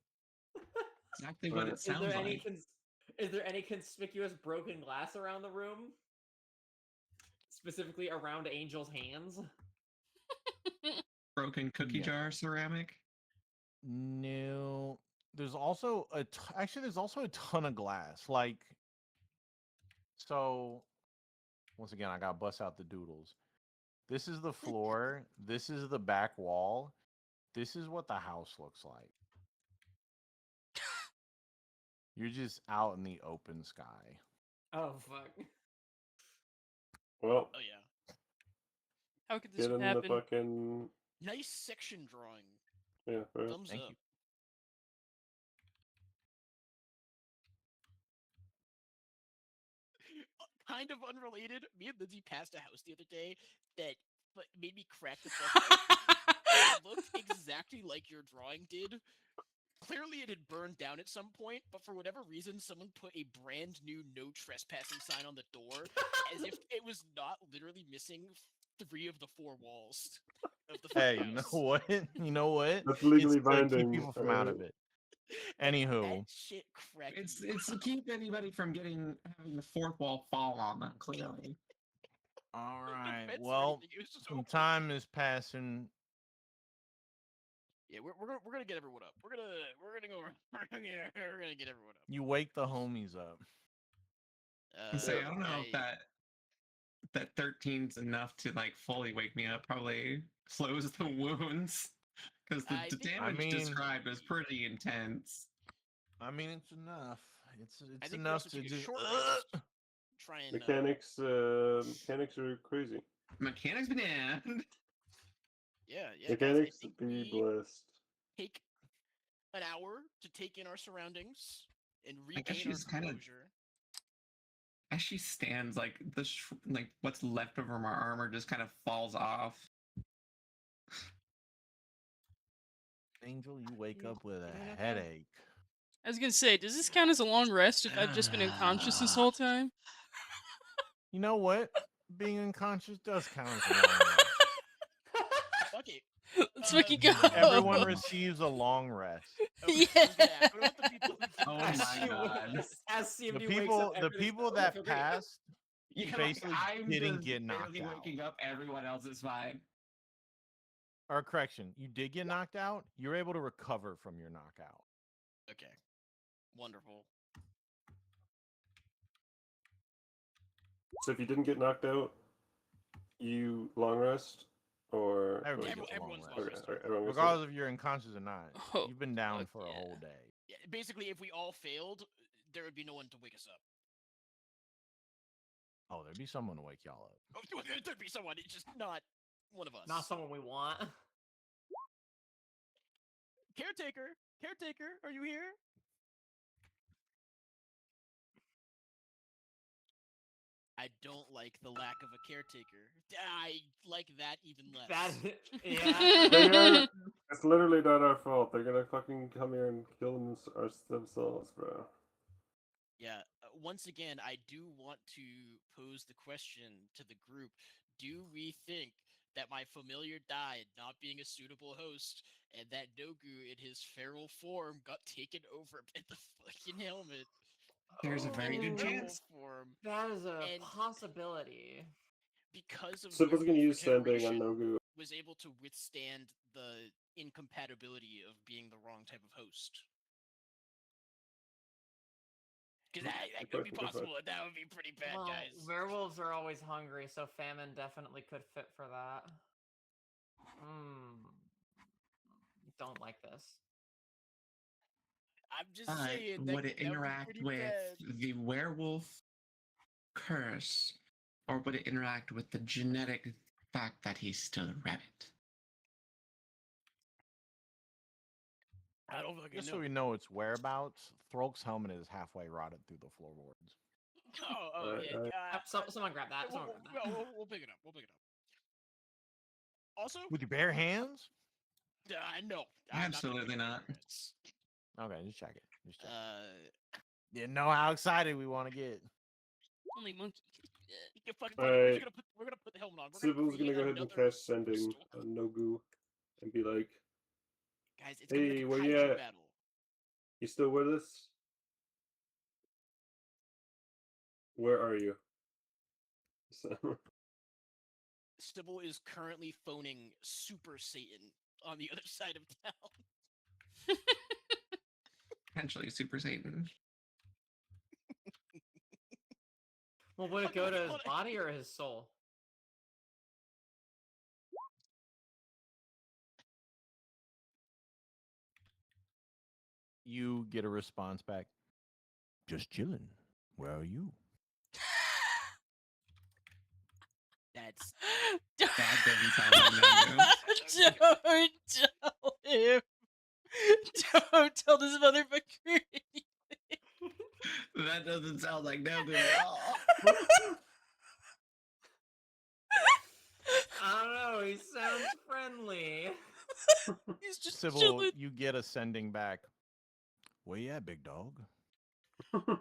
missing. Exactly what it Is there sounds any like. is there any conspicuous broken glass around the room? Specifically around Angel's hands? Broken cookie No. jar ceramic. No, there's also actually there's also a ton of glass. Like, so once again, I gotta bust out the doodles. This is the floor. This is the back wall. This is what the house looks like. You're just out in the open sky. Oh fuck. well, Oh yeah. How could this get in the happen? fucking... Nice section drawing. Yeah, right. Thumbs Thank up. you. Kind of unrelated. Me and Lindsay passed a house the other day that made me crack the fuck up. looked exactly like your drawing did. Clearly, it had burned down at some point, but for whatever reason, someone put a brand new no trespassing sign on the door, as if it was not literally missing 3 of the 4 walls of the Hey, fucking you know house. what? You know what? That's legally It's to keep binding. people from out of it. That Anywho, shit cracked It's me it's to up. keep anybody from having the fourth wall fall on them. Clearly, all No right. defense or Well, anything, it was just some open. time is passing. Yeah, we're gonna get everyone up. We're gonna go. We're gonna get everyone up. You wake the homies up. and say I don't know if I- that 13's enough to like fully wake me up. Probably close the wounds because I the think- damage I mean- described was pretty intense. I mean, it's enough. It's I think we enough also to take a just. short rest. Try and Mechanics are crazy. Mechanics banana. yeah, guys. I Mechanics think be we blessed. take an hour to take in our surroundings and I guess regain our she's kind of composure. as she stands, like like what's left of her armor just kind of falls off. Angel, you wake You- up with you a doing okay? headache. I was gonna say, does this count as a long rest if I've just been unconscious this whole time? You know what? Being unconscious does count as a long rest. Fuck it. Let's fucking go. Everyone receives a long rest. Okay, I was gonna ask, what about the people who Oh keep my passing God. away? As CMD The wakes people, up, the everything's people fine. that Okay. passed, You know, basically I'm didn't just get knocked barely out. waking up. Everyone else is fine. or correction, you did get knocked out. You're able to recover from your knockout. Okay, wonderful. So if you didn't get knocked out, you long rest, or Everybody Every- gets a long everyone's rest. long okay, rest. alright, everyone gets Regardless if you're unconscious or not, Oh, you've been down fuck for a yeah. whole day. Yeah, basically, if we all failed, there would be no one to wake us up. Oh, there'd be someone to wake y'all up. Oh, there'd be someone. It's just not one of us. Not someone we want. Caretaker, are you here? I don't like the lack of a caretaker. I like that even less. That They're yeah. It's literally not our fault. They're gonna fucking come here and kill themselves, bro. Yeah, once again, I do want to pose the question to the group. Do we think that my familiar died not being a suitable host, and that Nogu in his feral form got taken over by the fucking helmet There's a in very his good werewolf chance. form That is a And- possibility. because of Sybil's gonna werewolf use sending on regeneration, Nogu. was able to withstand the incompatibility of being the wrong type of host. Because that could be Good point. possible, and that would be pretty bad, Well, guys. werewolves are always hungry, so famine definitely could fit for that. Don't like this. I'm just saying that Would it that would be interact pretty with bad. the werewolf curse, or would it interact with the genetic fact that he's still a rabbit? I don't fucking Just know. so we know its whereabouts, Throlk's helmet is halfway rotted through the floorboards. Oh, yeah. Someone grab that. Someone grab that. We'll pick it up. We'll pick it up. Also, With your bare hands? no. I'm Absolutely not. Okay, just check it. Just check. Uh, Didn't know how excited we want to get. Only monkey can do that. you can fucking Alright. we're gonna put the helmet on. We're Sybil's create gonna go ahead and another cast sending crystal. on Nogu and be like, Guys, it's gonna be "Hey, like where a you kaiju at? battle. You still with us? Where are you?" So, Sybil is currently phoning Super Satan on the other side of town. Potentially Super Satan. Well, would it Fuck, go what do to you his wanna- body or his soul? You get a response back. Just chilling. Where are you? That's That doesn't sound like Nogu. Don't tell him. Don't tell this motherfucker anything. That doesn't sound like Nogu at all. I don't know. He sounds friendly. He's just Sybil, chilling. you get a sending back. Where you at, big dog?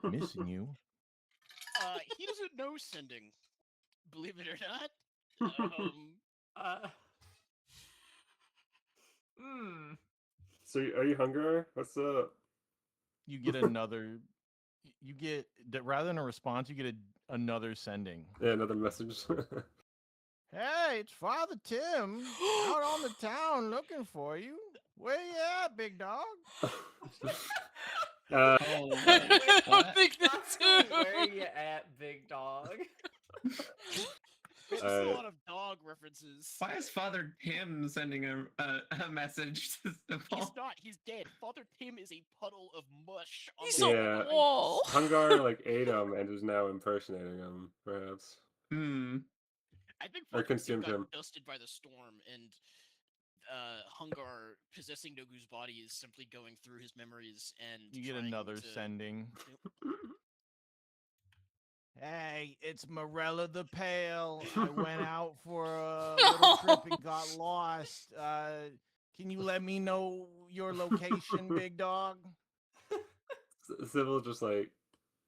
Missing you. He doesn't know sending. Believe it or not. Uh. Hmm. So are you hungry? What's up? You get another. You get rather than a response, you get another sending. Yeah, another message. Hey, it's Father Tim out on the town looking for you. Where you at, big dog? uh, Oh, I don't what? think that too. Where you at, big dog? There's just a lot of dog references. Why is Father Tim sending a message to He's Sybil? not. He's dead. Father Tim is a puddle of mush on He's the a Yeah. wall. Hungar like ate him and is now impersonating him, perhaps. Hmm. I think Or Father Tim consumed got him. dusted by the storm, and Hungar possessing Nogu's body is simply going through his memories and You get trying another to... sending. Hey, it's Morella the Pale. I went out for a little trip and got lost. Can you let me know your location, big dog? Sybil's just like,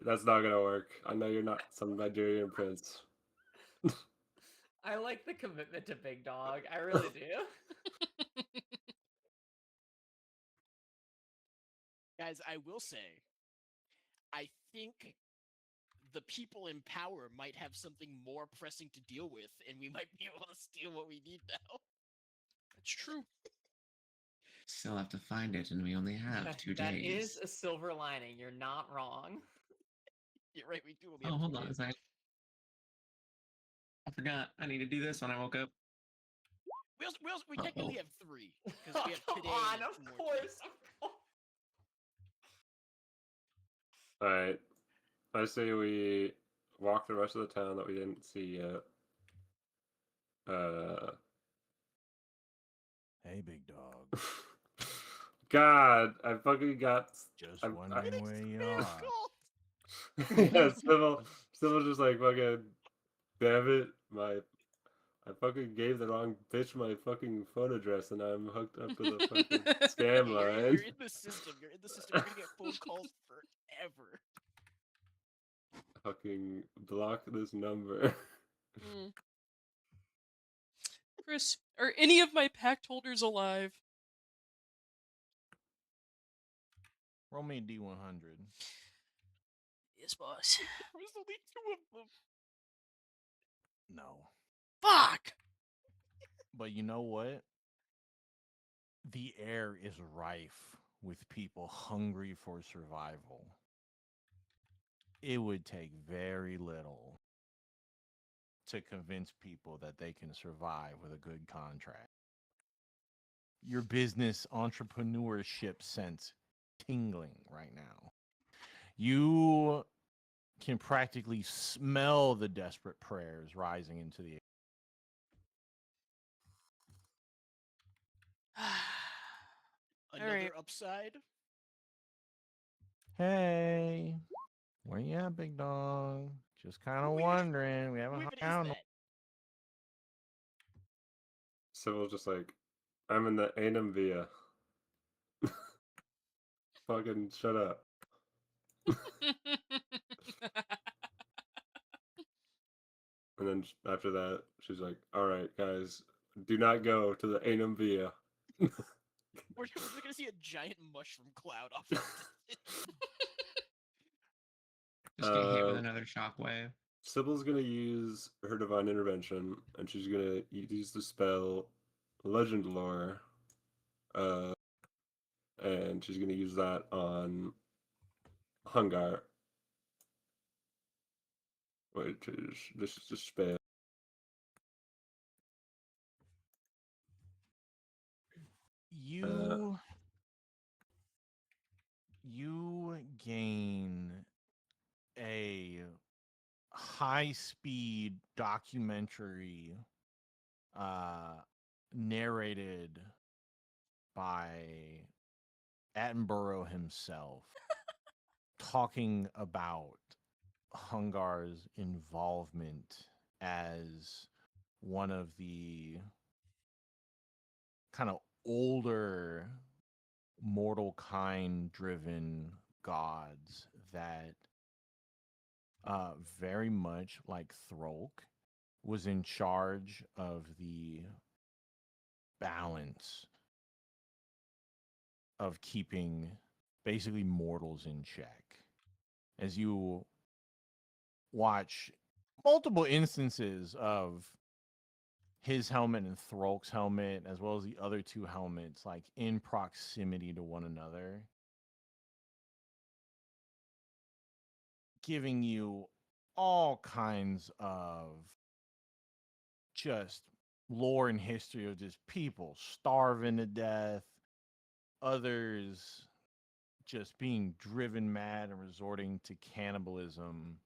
that's not gonna work. I know you're not some Nigerian prince. I like the commitment to big dog. I really do. Guys, I will say, I think the people in power might have something more pressing to deal with, and we might be able to steal what we need now. That's true. Still have to find it, and we only have 2 That days. is a silver lining. You're not wrong. You're right, we do only Oh, have hold 2 on a days. second. I forgot. I need to do this when I woke up. We technically have 3, because we have Come today on, and of 2 more course, days. of course. Alright. I say we walk the rest of the town that we didn't see yet. Hey, big dog. God, I fucking got. Just I- wondering where you Man are. called. Yeah, Sybil just like fucking. Damn it, I fucking gave the wrong bitch my fucking phone address, and I'm hooked up to the fucking scam line. You're in the system. You're in the system. You're gonna get phone calls forever. Fucking block this number. Hmm. Chris, are any of my pact holders alive? Roll me a D100. Yes, boss. There's only 2 of them. No. Fuck! But you know what? The air is rife with people hungry for survival. It would take very little to convince people that they can survive with a good contract. Your business entrepreneurship sense tingling right now. You can practically smell the desperate prayers rising into the air. Another Alright. upside. Hey, where you at, big dog? Just kind of Who even- wondering. We haven't Who hung even out. is that? Sybil's just like, I'm in the Anum Via. Fucking shut up. And then after that, she's like, alright, guys, do not go to the Anum Via. We're gonna see a giant mushroom cloud off. in the distance. Just get hit with Um, another shockwave. Sybil's gonna use her divine intervention, and she's gonna use the spell Legend Lore, and she's gonna use that on Hungar, which is this is the spell. You gain a high-speed documentary narrated by Attenborough himself talking about Hungar's involvement as one of the kind of older mortal kind driven gods that very much like Throlk was in charge of the balance of keeping basically mortals in check. As you watch multiple instances of his helmet and Throlk's helmet, as well as the other two helmets, like in proximity to one another, giving you all kinds of just lore and history of just people starving to death, others just being driven mad and resorting to cannibalism.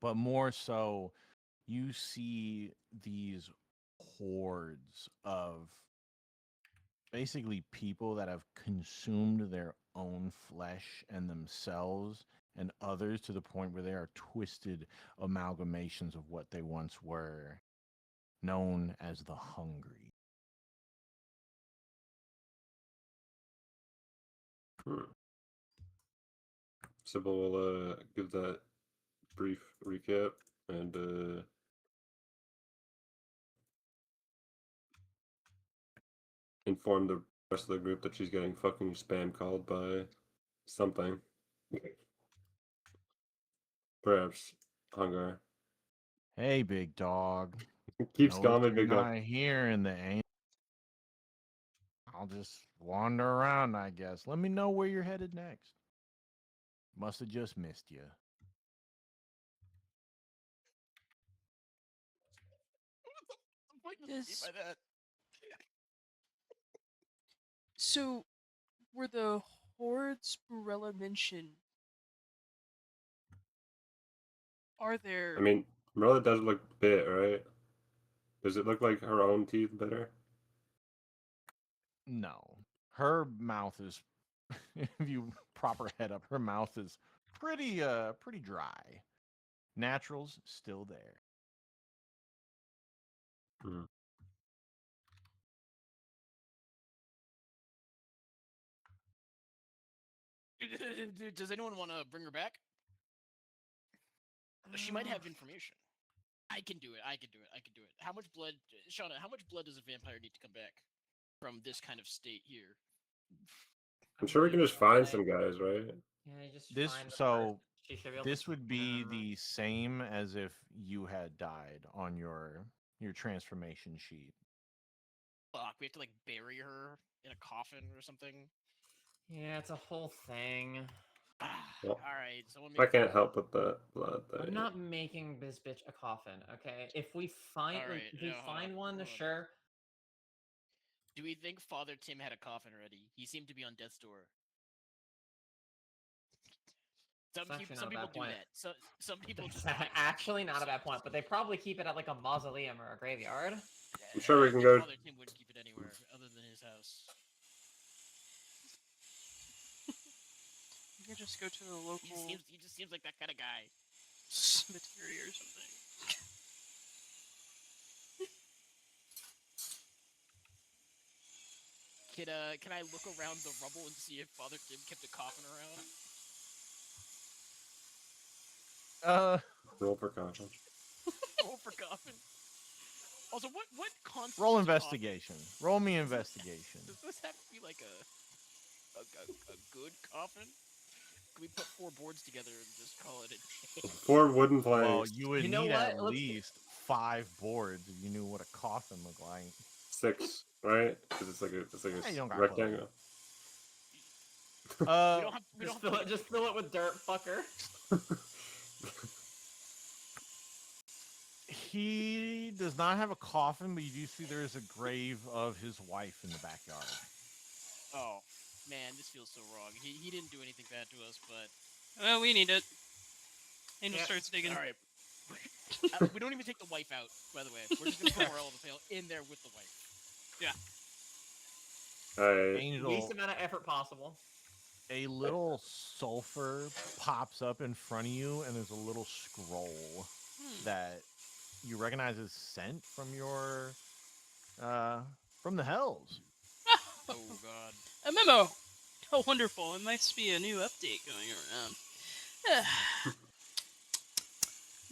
But more so, you see these hordes of basically people that have consumed their own flesh and themselves and others to the point where they are twisted amalgamations of what they once were, known as the hungry. Sybil will give that brief recap and inform the rest of the group that she's getting fucking spam called by something. Perhaps hunger. Hey, big dog. Keeps Notice calling me you're big dog. not here in the ain't. I'll just wander around, I guess. Let me know where you're headed next. Must have just missed you. What do you mean by that? So, were the hordes Borella mentioned? Are there? I mean, Marilla does look bit, right? Does it look like her own teeth bitter? No. Her mouth is if you prop her head up, her mouth is pretty dry. Naturals still there. Hmm. Does anyone want to bring her back? She might have information. I can do it. I can do it. I can do it. How much blood, Shauna? How much blood does a vampire need to come back from this kind of state here? I'm sure we can just find some guys, right? Yeah, you just This find the so person. She should be able this to would be the same as if you had died on your transformation sheet. Fuck, we have to like bury her in a coffin or something. Yeah, it's a whole thing. Well, All right, someone I make. can't help with the blood thing. I'm not making this bitch a coffin, okay? If we find All right, if we no, hold find on, one, hold on. sure. Do we think Father Tim had a coffin already? He seemed to be on death's door. Some It's people, actually some not a people bad do point. that. So some people That's just die. actually not a bad point, but they probably keep it at like a mausoleum or a graveyard. I'm sure we I can think go. Father Tim wouldn't keep it anywhere other than his house. You can just go to the local He just seems like that kind of guy. cemetery or something. Can I look around the rubble and see if Father Tim kept a coffin around? Roll for caution. Roll for coffin. Also, what constitutes Roll a coffin? investigation. Roll me investigation. Does this have to be like a good coffin? Can we put 4 boards together and just call it a day? 4 wooden planks. Well, you would You know need what? at least 5 boards if you knew what a coffin looked like. 6, right? Because it's like Yeah, you a don't got rectangle. We don't have. We Just don't have to just fill it with dirt, fucker. He does not have a coffin, but you do see there is a grave of his wife in the backyard. Oh, man, this feels so wrong. He didn't do anything bad to us, but Well, we need it. Angel Yeah, starts digging. all right. We don't even take the wife out, by the way. We're just gonna put Morel the Pale in there with the wife. Angel, Least amount of effort possible. a little sulfur pops up in front of you, and there's a little scroll that you recognize as sent from your From the hells. Oh God. A memo! Oh, wonderful. It must be a new update going around.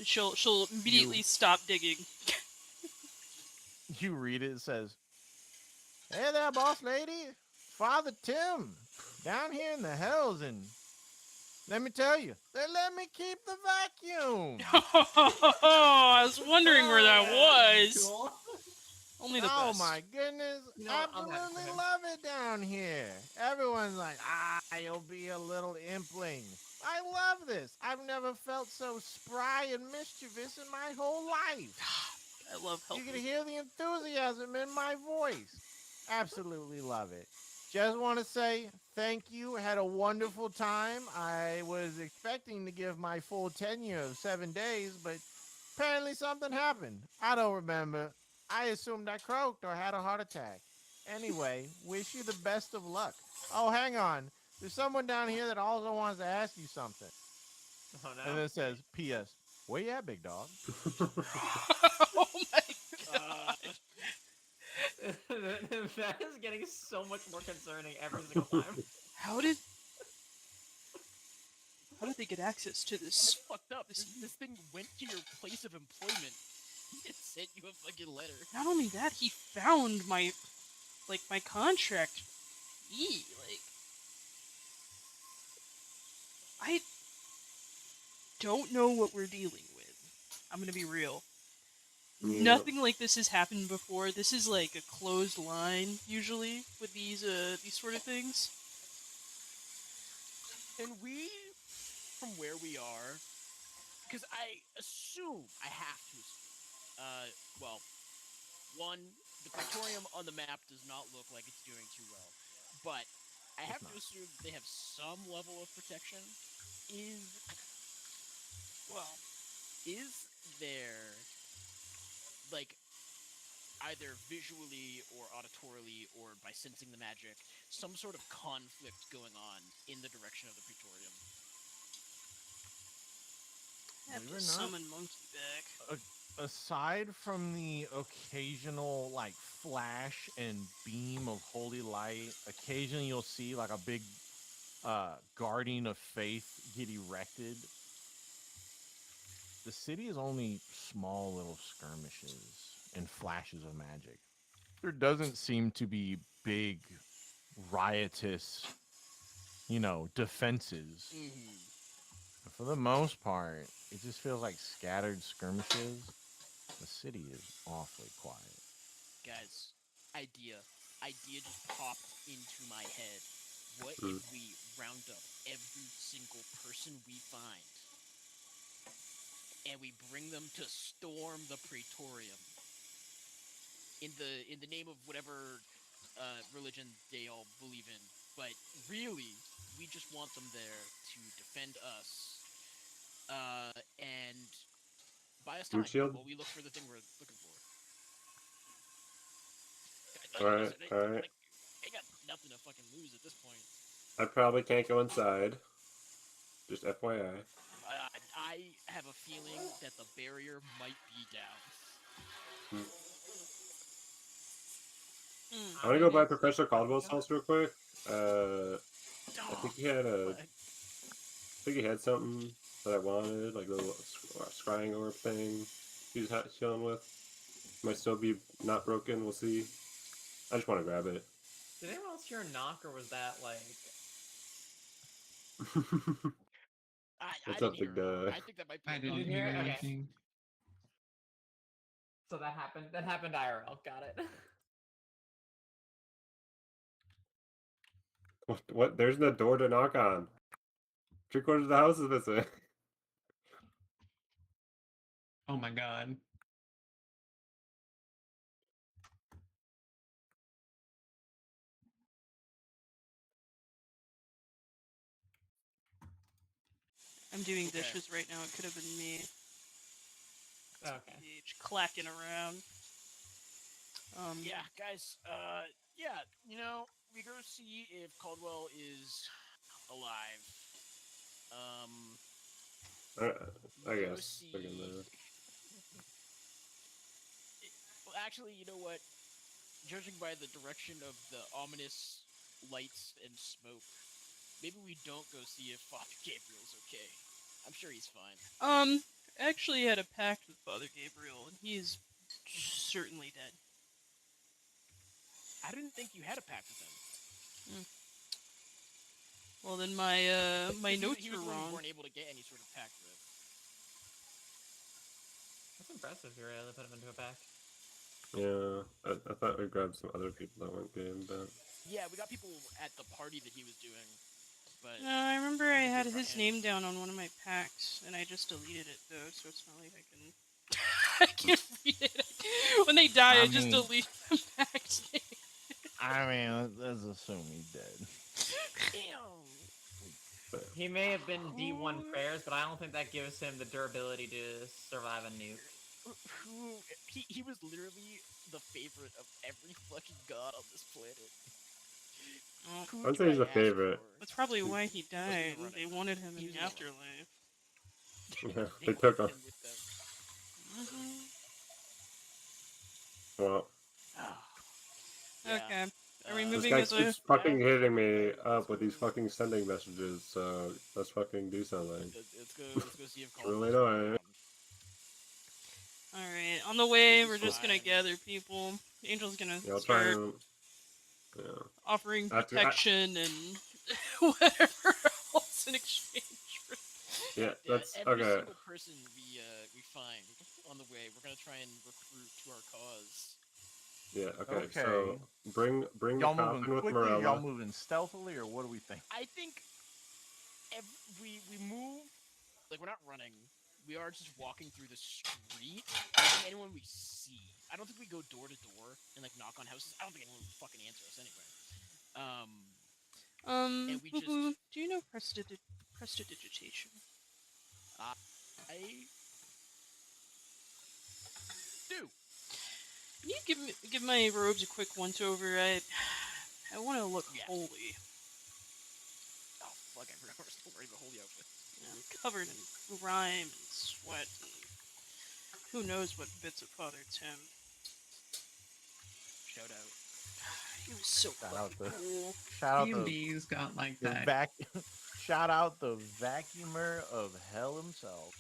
She'll immediately stop digging. You read it. It says, "Hey there, boss lady. Father Tim. Down here in the hells, and let me tell you, they let me keep the vacuum. I was wondering where that was. Cool. Only the Oh best. my goodness. You know what? I'm happy for Absolutely him. love it down here. Everyone's like, you'll be a little impling. I love this. I've never felt so spry and mischievous in my whole life. I love You helping. can hear the enthusiasm in my voice. Absolutely love it. Just want to say thank you. Had a wonderful time. I was expecting to give my full tenure of 7 days, but apparently something happened. I don't remember. I assumed I croaked or had a heart attack. Anyway, wish you the best of luck. Oh, hang on. There's someone down here that also wants to ask you something. Oh And no. then it says, P.S. Where you at, big dog? Oh my god. That is getting so much more concerning every single time. How did they get access to That's this? fucked up. This thing went to your place of employment. It sent you a fucking letter. Not only that, he found my contract fee. I don't know what we're dealing with. I'm gonna be real. Yeah. Nothing like this has happened before. This is like a closed line usually with these sort of things. And we, from where we are, because I assume, I have to assume, well, one, the Praetorium on the map does not look like it's doing too well. But I have to assume that they have some level of protection. Well, is there, like, either visually or auditorily or by sensing the magic, some sort of conflict going on in the direction of the Praetorium? I have Believe to it or not, summon Monkey back. aside from the occasional like flash and beam of holy light, occasionally you'll see like a big guardian of faith get erected. The city is only small little skirmishes and flashes of magic. There doesn't seem to be big riotous, defenses. Mm-hmm. But for the most part, it just feels like scattered skirmishes. The city is awfully quiet. Guys, idea. Idea just popped into my head. What if Mm. we round up every single person we find and we bring them to storm the Praetorium in the name of whatever religion they all believe in? But really, we just want them there to defend us and buy us Root time shield? while we look for the thing we're looking for. Alright, Listen, alright. I got nothing to fucking lose at this point. I probably can't go inside. Just FYI. I have a feeling that the barrier might be down. I want to go buy Professor Caldwell's house real quick. I think he had But something that I wanted, like a little scrying orb thing. He was chilling with. Might still be not broken. We'll see. I just want to grab it. Did anyone else hear a knock, or was that like? I What's didn't up, hear Big it all. Dog? I think that might be. I a didn't bug. hear hear it? Okay. anything. So that happened. That happened IRL. Got it. What? There's no door to knock on. 3/4 of the house is missing. Oh my god. I'm doing Okay. dishes right now. It could have been me. Okay. Page clacking around. Yeah, guys. Yeah. We go see if Caldwell is alive. I We go guess. see. Well, actually, you know what? judging by the direction of the ominous lights and smoke, maybe we don't go see if Father Gabriel's okay. I'm sure he's fine. Actually had a pact with Father Gabriel, and he is certainly dead. I didn't think you had a pact with him. Well, then my 'Cause notes he were was the one we wrong. weren't able to get any sort of pact with. That's impressive. You're able to put him into a pact. Yeah, I thought we grabbed some other people that weren't game, but Yeah, we got people at the party that he was doing, but No, I remember I I think they had brought his him. name down on one of my packs, and I just deleted it though, so it's not like I can. I can read it. When they die, I just mean- delete the pack's name. I mean, let's assume he's dead. Damn. He may have been D1 prayers, but I don't think that gives him the durability to survive a nuke. He was literally the favorite of every fucking god on this planet. Well, Who I'd do say he's I a ask favorite. for? that's probably why he He died. was They running. wanted him He in was the in the running. afterlife. Yeah, They they wanted took him. him with them. Hmm Well, Yeah. Okay. Are we Uh, this moving guy as a? keeps fucking yeah, hitting okay, me let's up with these go- fucking sending messages, so let's fucking do something. Let's go see if Caldwell's Really still annoying. around. All right. On the way, He'll be we're just gonna fine. gather people. Angel's gonna Yeah, I'll try start and yeah. offering After protection and whatever else in exchange for. yeah, Yeah, that's every okay. single person we find on the way, we're gonna try and recruit to our cause. Yeah, okay. Okay. So bring the Y'all cop moving in with quickly? Or y'all Morella. moving stealthily, or what do we think? I think we move like we're not running. We are just walking through the street. I don't think anyone we see. I don't think we go door to door and like knock on houses. I don't think anyone would fucking answer us anyway. And we Boo just Boo, do you know prestidigitation? I do. Can you give my robes a quick once over? I want to look Yes. holy. Oh fuck! I forgot we're still wearing the holy outfit. Yeah, covered in grime and sweat and who knows what bits of Father Tim. Shout out. He was so Shout fucking out the cool. shout out the D&D's got like the that. shout out the vacuumer of hell himself.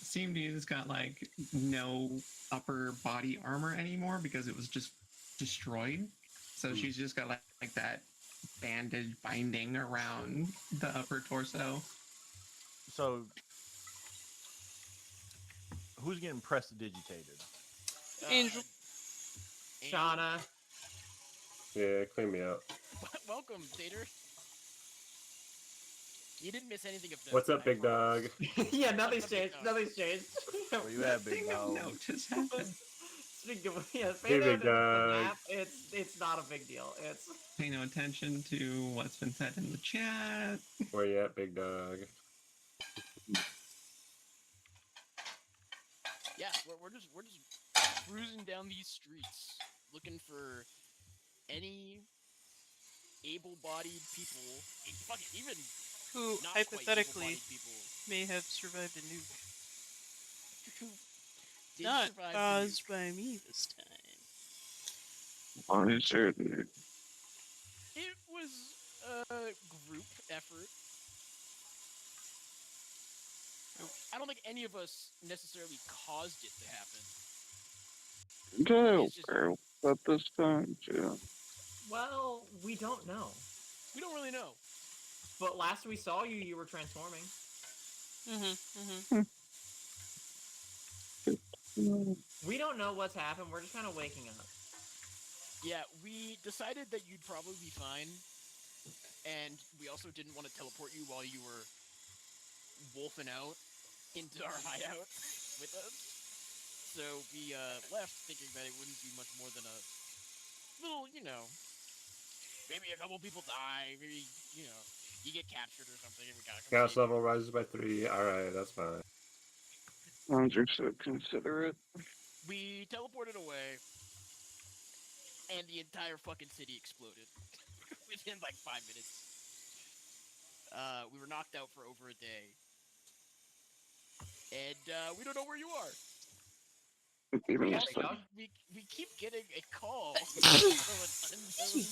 CMD's got like no upper body armor anymore because it was just destroyed. So she's just got like that bandage binding around the upper torso. So who's getting prestidigitated? Angel. Shauna. Yeah, clean me out. Welcome, Tater. You didn't miss anything of note. What's up, I big dog? promise. Yeah, nothing's What's up, big changed. dog? Nothing's changed. Where you at, big Nothing of dog? note has happened. Speaking of, yeah, Hey, Fado big took a dog. nap. It's not a big deal. It's Pay no attention to what's been said in the chat. Where you at, big dog? Yeah, we're just cruising down these streets looking for any able-bodied people. Fuck it, even Who not hypothetically quite able-bodied people may have survived a nuke. who did Not survive the caused nuke. by me this time. Certainly. It was a group effort. I don't think any of us necessarily caused it to happen. Okay, It's just well, at this time, yeah. well, we don't know. we don't really know. But last we saw you, you were transforming. We don't know what's happened. We're just kind of waking up. Yeah, we decided that you'd probably be fine, and we also didn't want to teleport you while you were wolfing out into our hideout with us. So we left thinking that it wouldn't be much more than a little, maybe a couple people die, maybe, you get captured or something, and we gotta come Gas save level you. rises by 3. Alright, that's fine. Sounds you're so considerate. We teleported away, and the entire fucking city exploded within like 5 minutes. We were knocked out for over a day, and we don't know where you are. Give me a Yeah, big second. dog. We keep getting a call from an unknown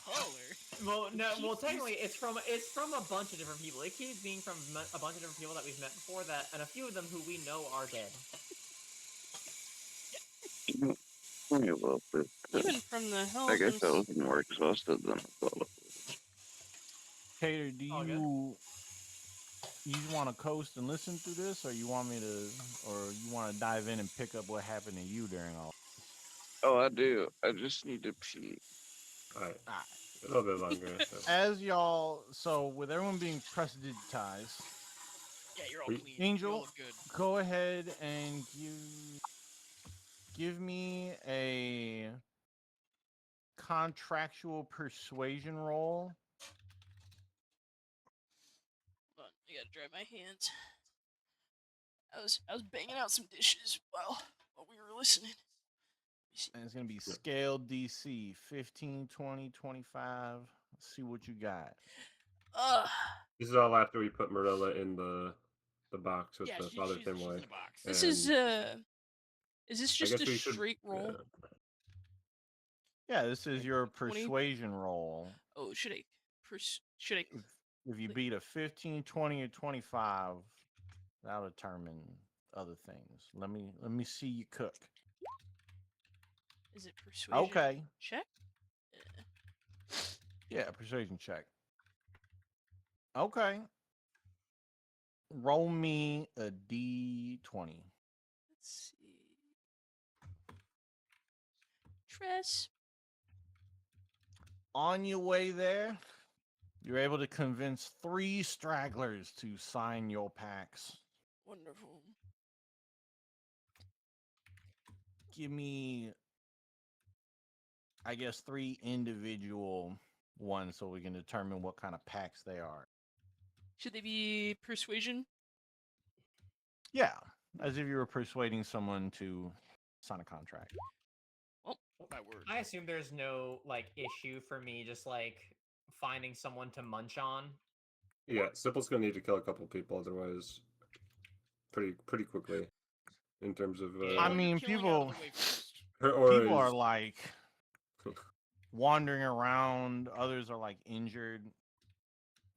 caller. Well, no. Keep Well, using- technically, it's from a bunch of different people. It keeps being from a bunch of different people that we've met before. That and a few of them who we know are dead. Give me a little bit. Even from the I guess I Helms. was more exhausted than I thought. Tater, do All good. you want to coast and listen through this, or you want me to, or you want to dive in and pick up what happened to you during all? Oh, I do. I just need to pee. Alright. Ah. A little bit longer. So. As y'all, so with everyone being prestidigitized, Yeah, you're all We- clean. You all Angel, look good. go ahead and give me a contractual persuasion roll. Hold on, I gotta dry my hands. I was banging out some dishes while we were listening. And it's going to be scaled DC 15, 20, 25. Let's see what you got. This is all after we put Marilla in the box with Yeah, the Father she's Finway. in a box. This And is this I just guess a we should. straight roll? Yeah, this is your 20? persuasion roll. Oh, should I If you beat a 15, 20, or 25, that'll determine other things. Let me see you cook. is it persuasion Okay. check? Yeah, persuasion check. Okay. Roll me a D20. Let's see. Tress. On your way there, you're able to convince 3 stragglers to sign your packs. Wonderful. Give me, I guess, 3 individual ones so we can determine what kind of packs they are. Should they be persuasion? Yeah, as if you were persuading someone to sign a contract. Well, My word. I assume there's no like issue for me just like finding someone to munch on. Yeah, Sipple's gonna need to kill a couple people, otherwise, pretty quickly, in terms of. Yeah. I Well, you're mean, killing out people of the way first. Her aura people are is- like wandering around, others are like injured.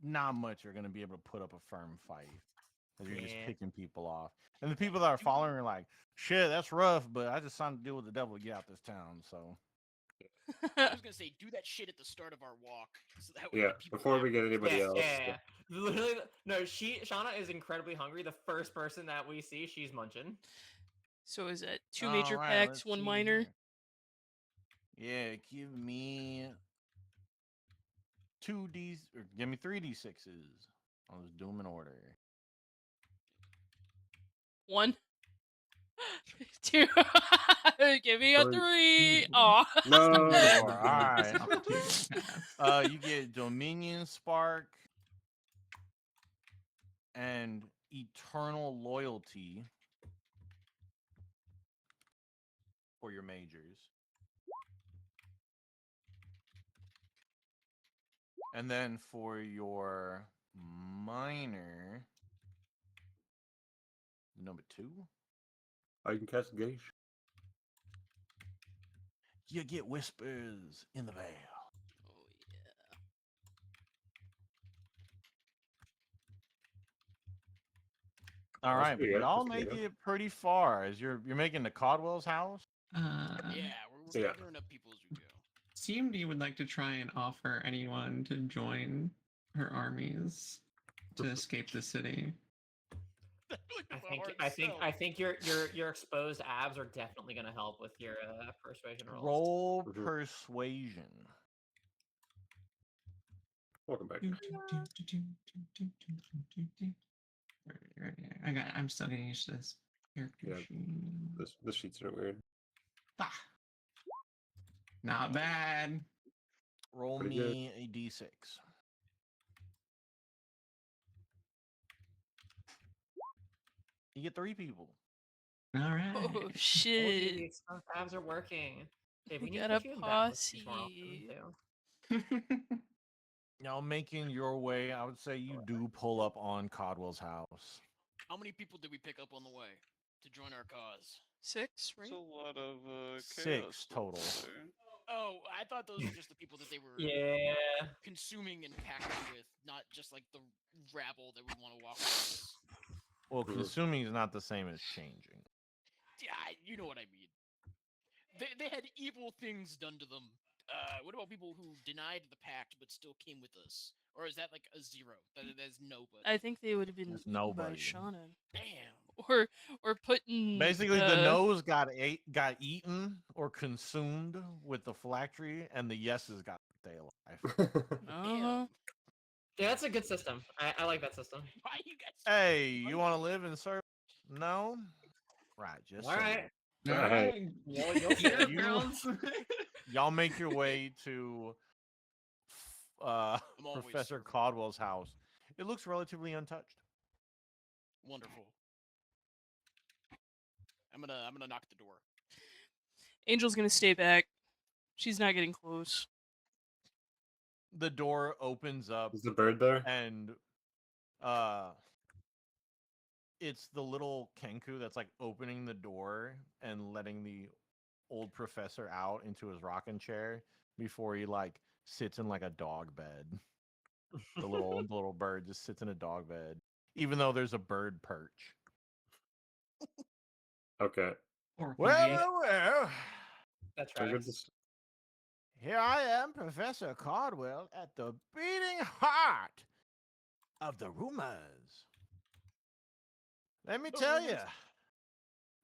Not much are going to be able to put up a firm fight as you're just Yeah. picking people off. And the people that are following are like, shit, that's rough, but I just signed to deal with the devil to get out this town. So I was gonna say, do that shit at the start of our walk, so that way Yeah, people before we after- get anybody Yeah, else. yeah. Literally, no. Shauna is incredibly hungry. The first person that we see, she's munching. so is that 2 All major right, packs, let's 1 see minor? here. Yeah, give me 2D or give me 3D6s. I'll just do them in order. 1. 2. Give me a 3. 3. Oh. No. All right. You get Dominion Spark and Eternal Loyalty for your majors. And then for your minor, number 2, I can cast Gauge. you get Whispers in the Veil. Oh yeah. All That's right, pretty good, y'all that's pretty make good. it pretty far as you're making the Codwell's house. Yeah, we're Yeah. gathering up people as we go. CMD would like to try and offer anyone to join her armies to escape the city. I think your exposed abs are definitely gonna help with your persuasion rolls. Roll Mhm. persuasion. Welcome back. I'm still getting used to this. Character Yeah. sheet. The sheets are weird. Ah. Not bad. Roll Pretty good. me a d6. You get 3 people. All right. Oh Told you shit. the exposed abs are working. Okay, we We need got to a put you in battle with more often, posse. too. Y'all making your way. I would say you do pull up on Codwell's house. How many people did we pick up on the way? to join our cause. 6, right? It's a lot of Six chaos total. over there. Oh, I thought those were just the people that they were Yeah. consuming and packing with, not just like the rabble that we want to walk with us. Well, Mhm. consuming is not the same as changing. Yeah, you know what I mean. They had evil things done to them. What about people who denied the pact but still came with us? Or is that like a 0? That's nobody. I think they would have been That's eaten by nobody. Shauna. Damn. Or put in Basically, the no's got eaten or consumed with the phylactery, and the yeses got to stay alive. Uh-huh. Yeah, that's a good system. I like that system. Why you guys? Hey, you want to live and serve? No? Right, just All saying. right. All Alright. right. Well, you'll see. Yeah, You- bounce. Y'all make your way to I'm always Professor serving. Caldwell's house. It looks relatively untouched. Wonderful. I'm gonna knock at the door. Angel's gonna stay back. She's not getting close. The door opens up, Is the bird there? and it's the little Kenku that's like opening the door and letting the old professor out into his rocking chair before he like sits in like a dog bed. The little bird just sits in a dog bed, even though there's a bird perch. Okay. Or Well, That's So right. good to s- here I am, Professor Caldwell, at the beating heart of the rumors. Let me The tell you, rumors?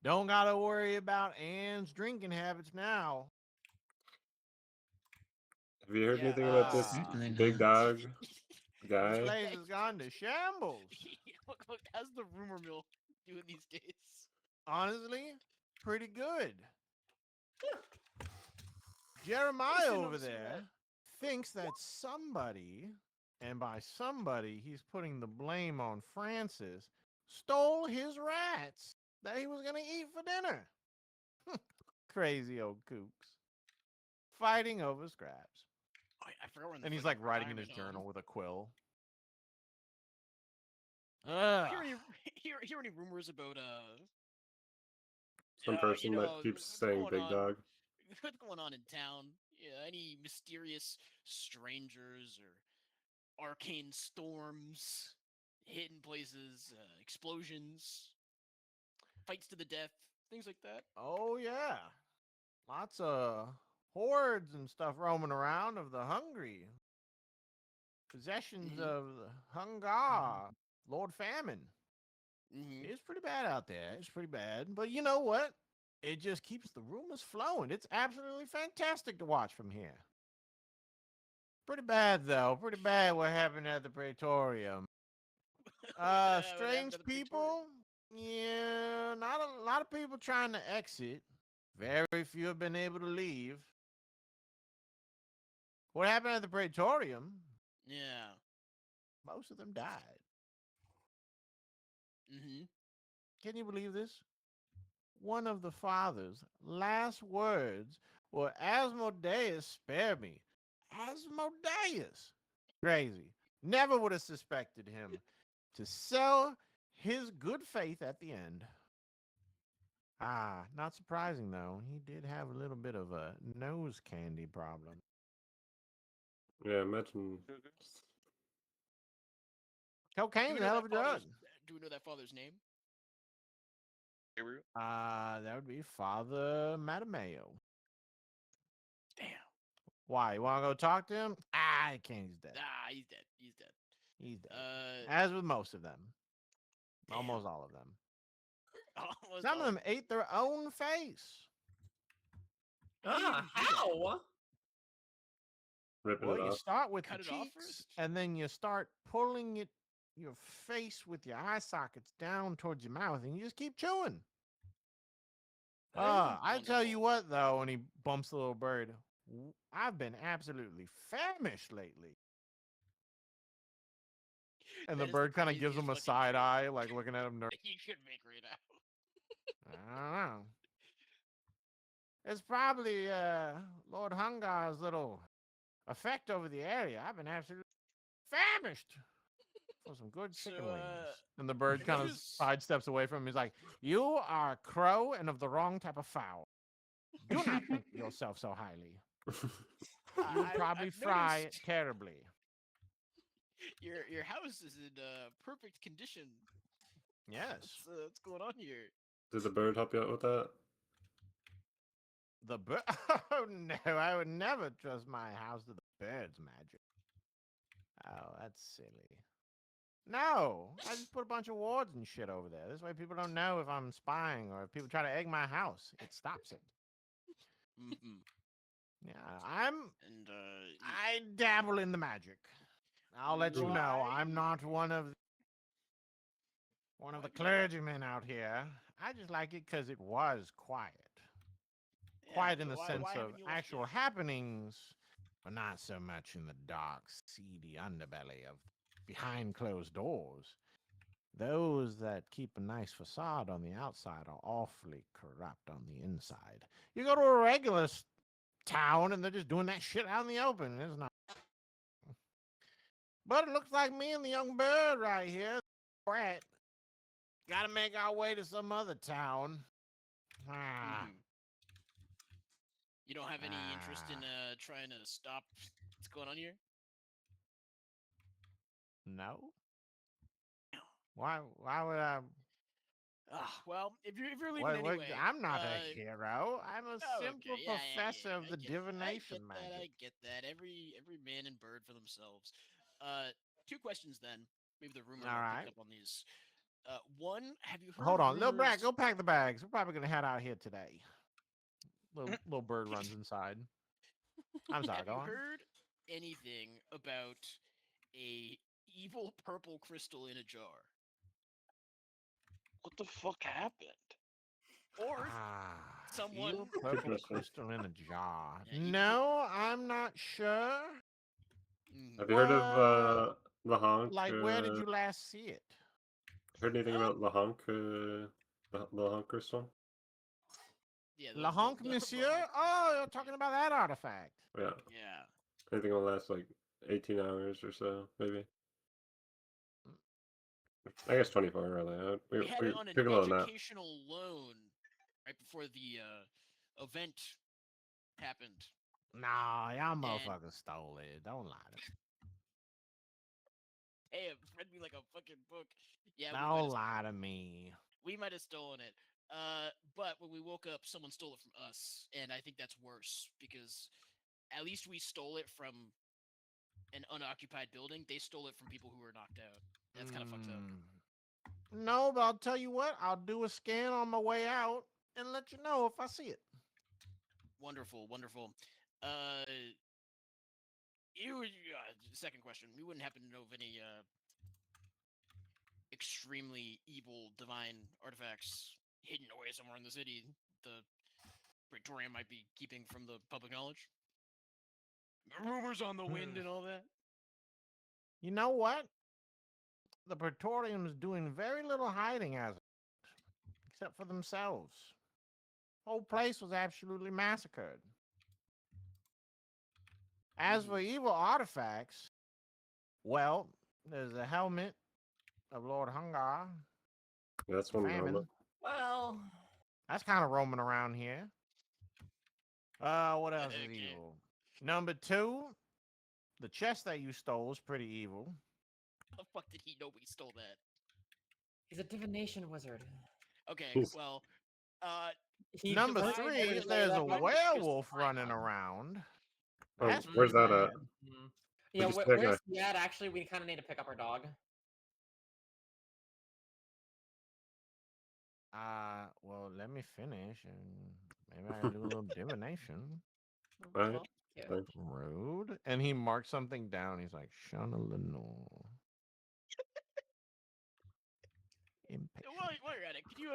don't gotta worry about Anne's drinking habits now. Have you heard Yeah, anything about this Certainly big not. dog This guy? place has gone to shambles. look, how's the rumor mill doing these days? Honestly, pretty good. Jeremiah Listen, over I'm so there thinks that somebody, and by somebody, he's putting the blame on Francis, stole his rats that he was going to eat for dinner. Crazy old kooks. Fighting over scraps. I forgot we're in the And he's fucking like writing in his retirement journal home. with a quill. Hear any, hear any rumors about Some person you that know, keeps what's saying going big on? dog. What's going on in town? Yeah, any mysterious strangers or arcane storms, hidden places, explosions, fights to the death, things like that. Oh, yeah. Lots of hordes and stuff roaming around of the hungry. Possessions Mhm. of the Hungar, Lord Famine. Mm-hmm. It's pretty bad out there. It's pretty bad. But you know what? It just keeps the rumors flowing. It's absolutely fantastic to watch from here. Pretty bad, though. Pretty bad what happened at the Praetorium. What happened Strange at the Praetorium? people? Yeah, not a lot of people trying to exit. Very few have been able to leave. What happened at the Praetorium? Yeah. Most of them died. Mm-hmm. Can you believe this? One of the father's last words were, Asmodeus, spare me. Asmodeus. Crazy. Never would have suspected him to sell his good faith at the end. Not surprising though. He did have a little bit of a nose candy problem. Yeah, imagine. Sugar? Cocaine's a hell of a drug. Do we know that father's name? Gabriel? That would be Father Matameo. Damn. Why? You want to go talk to him? I can't. He's dead. Ah, he's dead. He's dead. He's dead. Uh, As with most of them. damn. Almost all of them. Almost Some of all them ate their own face. How do you even do that? How? ripping Well, it you off. start with Cut the it off cheeks, first? and then you start pulling your face with your eye sockets down towards your mouth, and you just keep chewing. I tell you Wonderful. what, though, when he bumps the little bird, I've been absolutely famished lately. And That the is bird kind of gives craziest him a fucking side shit eye, like looking at him. you could make right now. I don't know. It's probably Lord Hungar's little effect over the area. I've been absolutely famished for some good So, chicken wings. And the bird what kind of is- sidesteps away from him. He's like, "You are a crow and of the wrong type of fowl. Do not think of yourself so highly. You would probably I've fry it noticed terribly." your house is in perfect condition. Yes. What's going on here? Did the bird help you out with that? The bird. Oh no, I would never trust my house to the bird's magic. Oh, that's silly. No, I just put a bunch of wards and shit over there. This way people don't know if I'm spying or if people try to egg my house. It stops it. Mm-hmm. Yeah, I'm. And I dabble in the magic. I'll let you know. I'm not one of the clergymen out here. I just like it because it was quiet. Quiet in the sense why of haven't you left actual yet? happenings, but not so much in the dark, seedy underbelly of behind closed doors. Those that keep a nice facade on the outside are awfully corrupt on the inside. You go to a regular town and they're just doing that shit out in the open. It's not. But it looks like me and the young bird right here, Brat, gotta make our way to some other town. Ah. Mhm. You don't have any interest in trying to stop what's going on here? No? Why would I? Well, if you're leaving What, anyway, I'm not a hero. I'm a simple okay, yeah, professor of I the get that, divination I magic. get that. Every man and bird for themselves. Two questions then. Maybe the rumor All might right. pick up on these. One, have you heard Hold of on, little Brat, rumors? go pack the bags. We're probably gonna head out here today. Little bird runs inside. I'm sorry, Have go you on. heard anything about a evil purple crystal in a jar? What the fuck happened? Or Ah, someone- evil purple Interesting. crystal in a jar. Yeah, evil- No, I'm not sure. Mhm. Have you heard of the honk? Like, where did you last see it? Heard anything about the honk? The honk crystal? Yeah, La Honk, monsieur? honk Oh, you're talking about that artifact. Yeah. Yeah. Anything will last like 18 hours or so, maybe. I guess 24 really. We had it on an took a little nap. educational loan right before the event happened. Nah, y'all motherfuckers stole it. Don't lie to me. Hey, it read me like a fucking book. Yeah, Don't lie to me. we might have stolen it. But when we woke up, someone stole it from us, and I think that's worse because at least we stole it from an unoccupied building. They stole it from people who were knocked out. That's kind of fucked up. No, but I'll tell you what. I'll do a scan on my way out and let you know if I see it. Wonderful, wonderful. Second question. You wouldn't happen to know of any extremely evil divine artifacts hidden away somewhere in the city the Praetorian might be keeping from the public knowledge? Rumors on the wind and all that. You know what? The Praetorians doing very little hiding as except for themselves. Whole place was absolutely massacred. As for evil artifacts, well, there's a helmet of Lord Hungar. Yeah, that's one Famine. helmet. Well, That's kind of roaming around here. What else is Okay. evil? Number 2, the chest that you stole is pretty evil. How the fuck did he know we stole that? he's a divination wizard. Okay, He's- well, He Number divined 3, everything there's that a was werewolf fine. running around. Oh, That's where's pretty that at? bad. Yeah, just taking where's he at? Actually, we kind of need to pick up our dog. Well, let me finish and maybe I can do a little divination. Right. Well, yeah. Right. Road. And he marks something down. He's like, Shauna Lenore. while you're at it, can you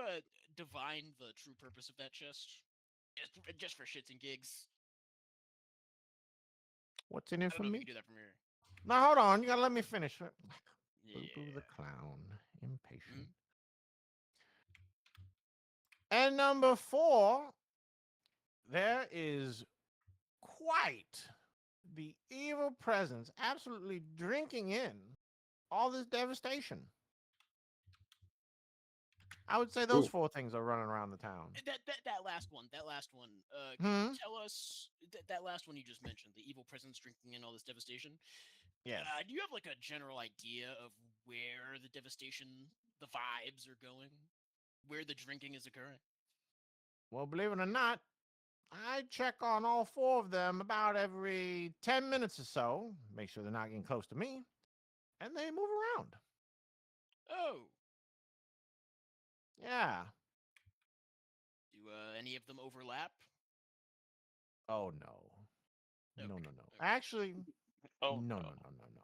divine the true purpose of that chest? Just for shits and gigs. What's in I it don't for know if me? you can do that from here. Now, hold on. You gotta let me finish. Boo Yeah. Boo the clown. Impatient. And number 4, there is quite the evil presence absolutely drinking in all this devastation. I would say those Ooh. 4 things are running around the town. That last one. Could Hmm? you tell us that last one you just mentioned? The evil presence drinking in all this devastation. Yes. Do you have like a general idea of where the devastation, the vibes are going, where the drinking is occurring? Well, believe it or not, I check on all 4 of them about every 10 minutes or so, make sure they're not getting close to me, and they move around. Oh, Yeah. do any of them overlap? Oh, no. No, Okay, no, no. okay. Actually, Oh no, no. no, no, no, no.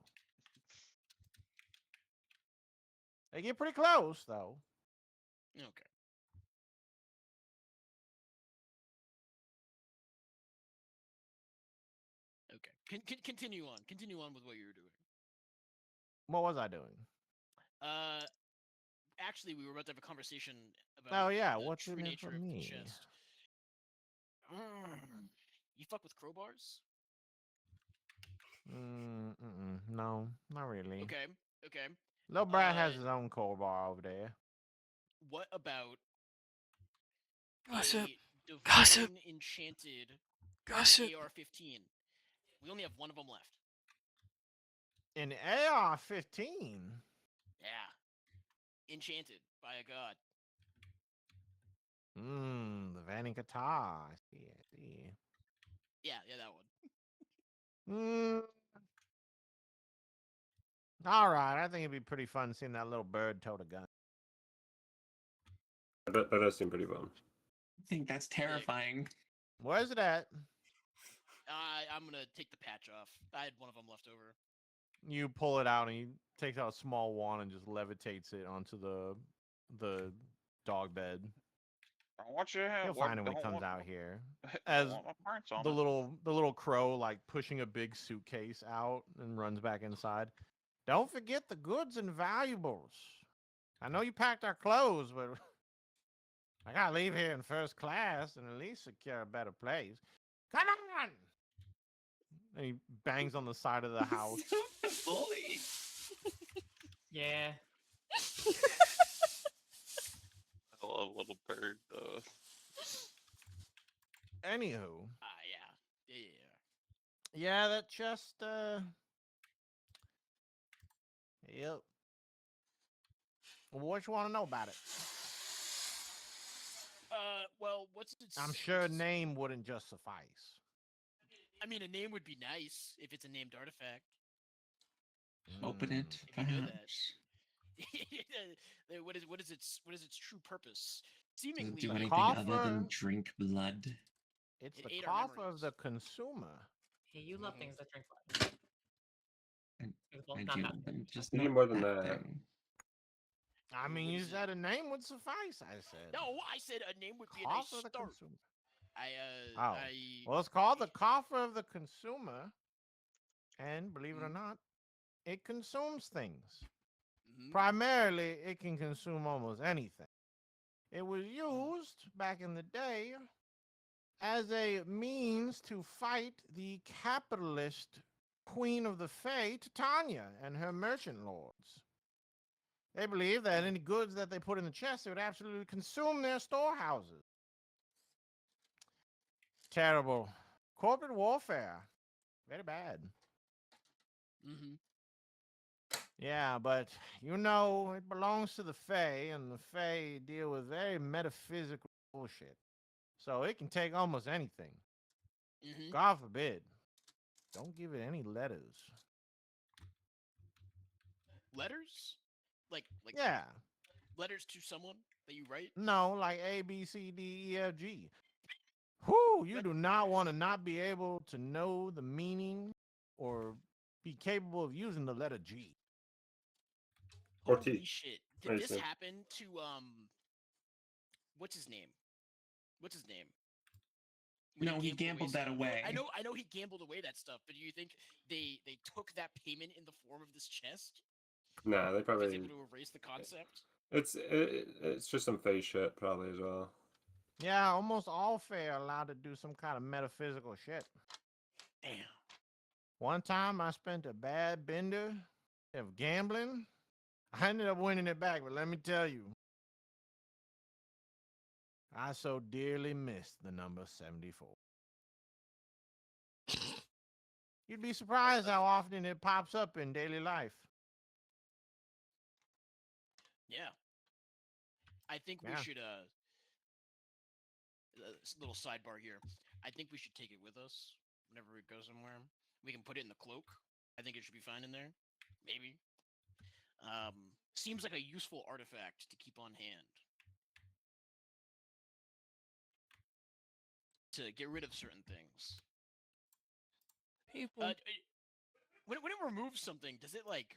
They get pretty close, though. Okay. Okay. Continue on. Continue on with what you were doing. What was I doing? Uh, actually, we were about to have a conversation about Oh, yeah. the What's true in it for nature of the me? chest. You fuck with crowbars? No, not really. Okay. Okay. Little Brad has Uh, his own cold bar over there. what about Gossip. a Gossip. divine enchanted Gossip. AR-15? We only have one of them left. An AR-15? Yeah. Enchanted by a god. The Vanning Qatar. I see, I see. Yeah, that one. All right, I think it'd be pretty fun seeing that little bird tote a gun. That does seem pretty fun. I think that's terrifying. Where's it at? I'm gonna take the patch off. I had one of them left over. You pull it out and he takes out a small wand and just levitates it onto the dog bed. I want you to have. He'll find it when he comes out here. I As want my parts on the it. little crow like pushing a big suitcase out and runs back inside. Don't forget the goods and valuables. I know you packed our clothes, but I gotta leave here in first class and at least secure a better place. Come on! And he bangs on the side of the house. Bully. Yeah. I love little bird though. Anywho, Yeah. yeah, that chest. Yep. What you want to know about it? Well, what's its? I'm sure a what's its- name wouldn't just suffice. I mean, a name would be nice if it's a named artifact. Open it, If you know that. perhaps. What is its true purpose? Does it Seemingly, do The anything coffer. other than drink blood? It's It the ate our coffer of the consumer. Hey, you love things that drink blood. Well, I not do, that but thing. just You not do more than that that. thing. I mean, What you is it? said a name would suffice. I said. No, I said a name would be a nice Coffer of the start. consumer. I Oh. Well, it's called the coffer of the consumer, and believe it or not, it consumes things. Mhm. Primarily, it can consume almost anything. It was used back in the day as a means to fight the capitalist queen of the Fae, Titania, and her merchant lords. They believed that any goods that they put in the chest, they would absolutely consume their storehouses. Terrible. Corporate warfare. Very bad. Mm-hmm. Yeah, but you know, it belongs to the Fae, and the Fae deal with very metaphysical bullshit. So it can take almost anything. Mm-hmm. God forbid. Don't give it any letters. Letters, like Yeah. letters to someone that you write. No, like A, B, C, D, E, F, G. Whoo, you do not want to not be able to know the meaning or be capable of using the letter G. Or Holy T. shit! Did Nice this name. happen to What's his name? What's his name? When No, he away gambled that away. I know he gambled away that stuff, but do you think they took that payment in the form of this chest? Nah, they If probably. it's able to erase the concept? It's just some face shit probably as well. Yeah, almost all Fae are allowed to do some kind of metaphysical shit. Damn. One time I spent a bad bender of gambling, I ended up winning it back. But let me tell you, I so dearly missed the number 74. You'd be surprised how often it pops up in daily life. Yeah. I think we Yeah. should little sidebar here. I think we should take it with us whenever we go somewhere. We can put it in the cloak. I think it should be fine in there. Maybe. Seems like a useful artifact to keep on hand. To get rid of certain things. People. When it removes something, does it like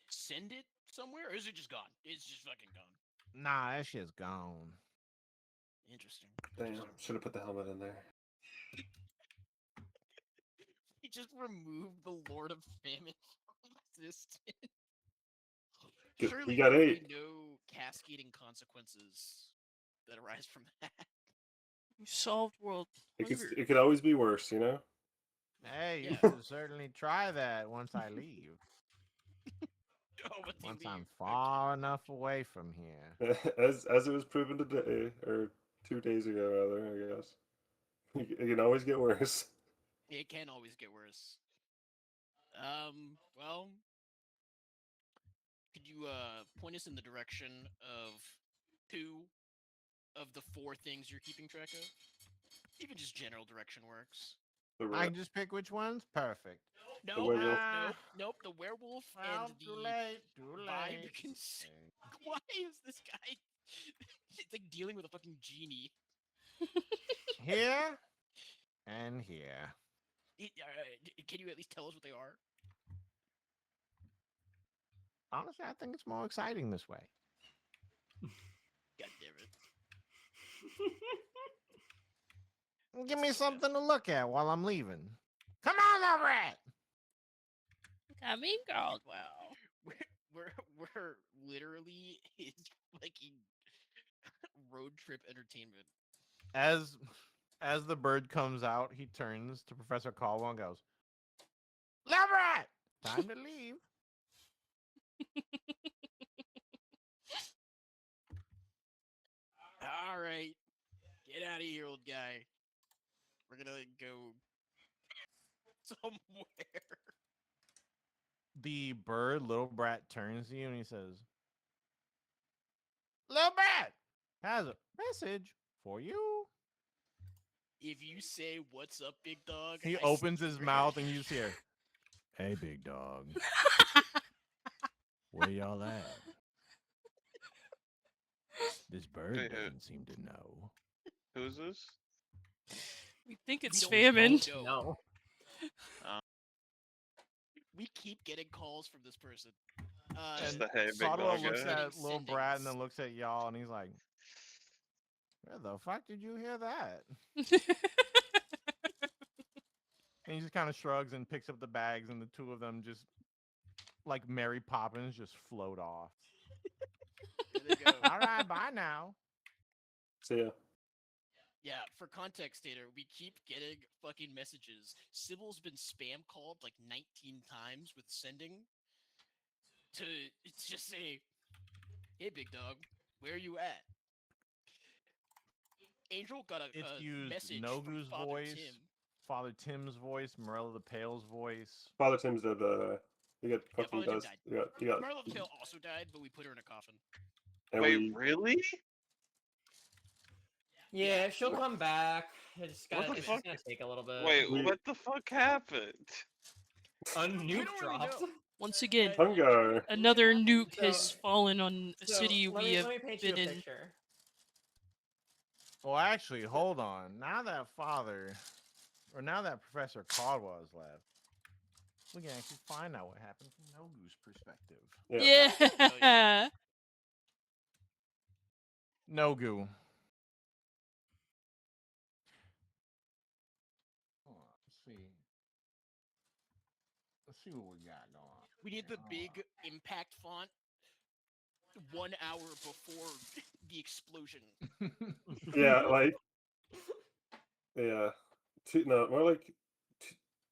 send it somewhere, or is it just gone? It's just fucking gone. Nah, that shit's gone. Interesting. Damn, should have put the helmet in there. He just removed the Lord of Famine from existence. Surely We got there will 8. be no cascading consequences that arise from that. You solved world hunger. It could always be worse, you know. Hey, you Yeah. should certainly try that once I leave. Oh, but Once leave. I'm far enough away from here. As it was proven today, or 2 days ago, rather, I guess. It can always get worse. It can always get worse. Well, could you point us in the direction of 2 of the 4 things you're keeping track of? Even just general direction works. I can just pick which ones? Perfect. No, werewolf. nope. The werewolf Well, and the too late. vibe. Why is this guy? It's like dealing with a fucking genie. Here and here. Can you at least tell us what they are? Honestly, I think it's more exciting this way. God damn it. Give me something to look at while I'm leaving. Come on, Everett! Coming, Caldwell. We're literally his fucking road trip entertainment. As the bird comes out, he turns to Professor Caldwell and goes, Everett! Time to leave. All right, get out of here, old guy. We're gonna go somewhere. The bird, Little Brat, turns to you and he says, Little Brat has a message for you. If you say "What's up, big dog," He I opens sneak his right- mouth and you just hear, Hey, big dog. Where y'all at? This bird Wait, doesn't seem to know. Who's this? We think it's don't famine. know. No. We keep getting calls from this person. Just And the hey, big Sodwell dog looks guy? at Getting Little Brat and then sendings. looks at y'all and he's like, Where the fuck did you hear that? And he just kind of shrugs and picks up the bags, and the two of them just, like Mary Poppins, just float off. There they go. All right, bye now. See ya. Yeah, for context, Tater, we keep getting fucking messages. Sybil's been spam called like 19 times with sending to just say, "Hey, big dog, where are you at?" Angel got a It's used message Nogu's from Father voice, Tim. Father Tim's voice, Morella the Pale's voice. Father Tim's dead. You get Yeah, fucking Father Tim dust. died. You got. Merle the Pale also died, but we put her in a coffin. And Wait, really? Yeah, she'll come back. It's What the just fuck? gonna take a little bit. Wait, we- what the fuck happened? A We nuke don't really dropped. know. Once again, Hungar. another nuke So- has fallen on a city let we me, have let me paint you been a in. picture. Well, actually, hold on. Now that Professor Caldwell has left, we can actually find out what happened from Nogu's perspective. Yeah. Yeah. Nogu. Hold on, let's see what we got going on. We need the big impact font 1 hour before the explosion. Yeah, like. Yeah. More like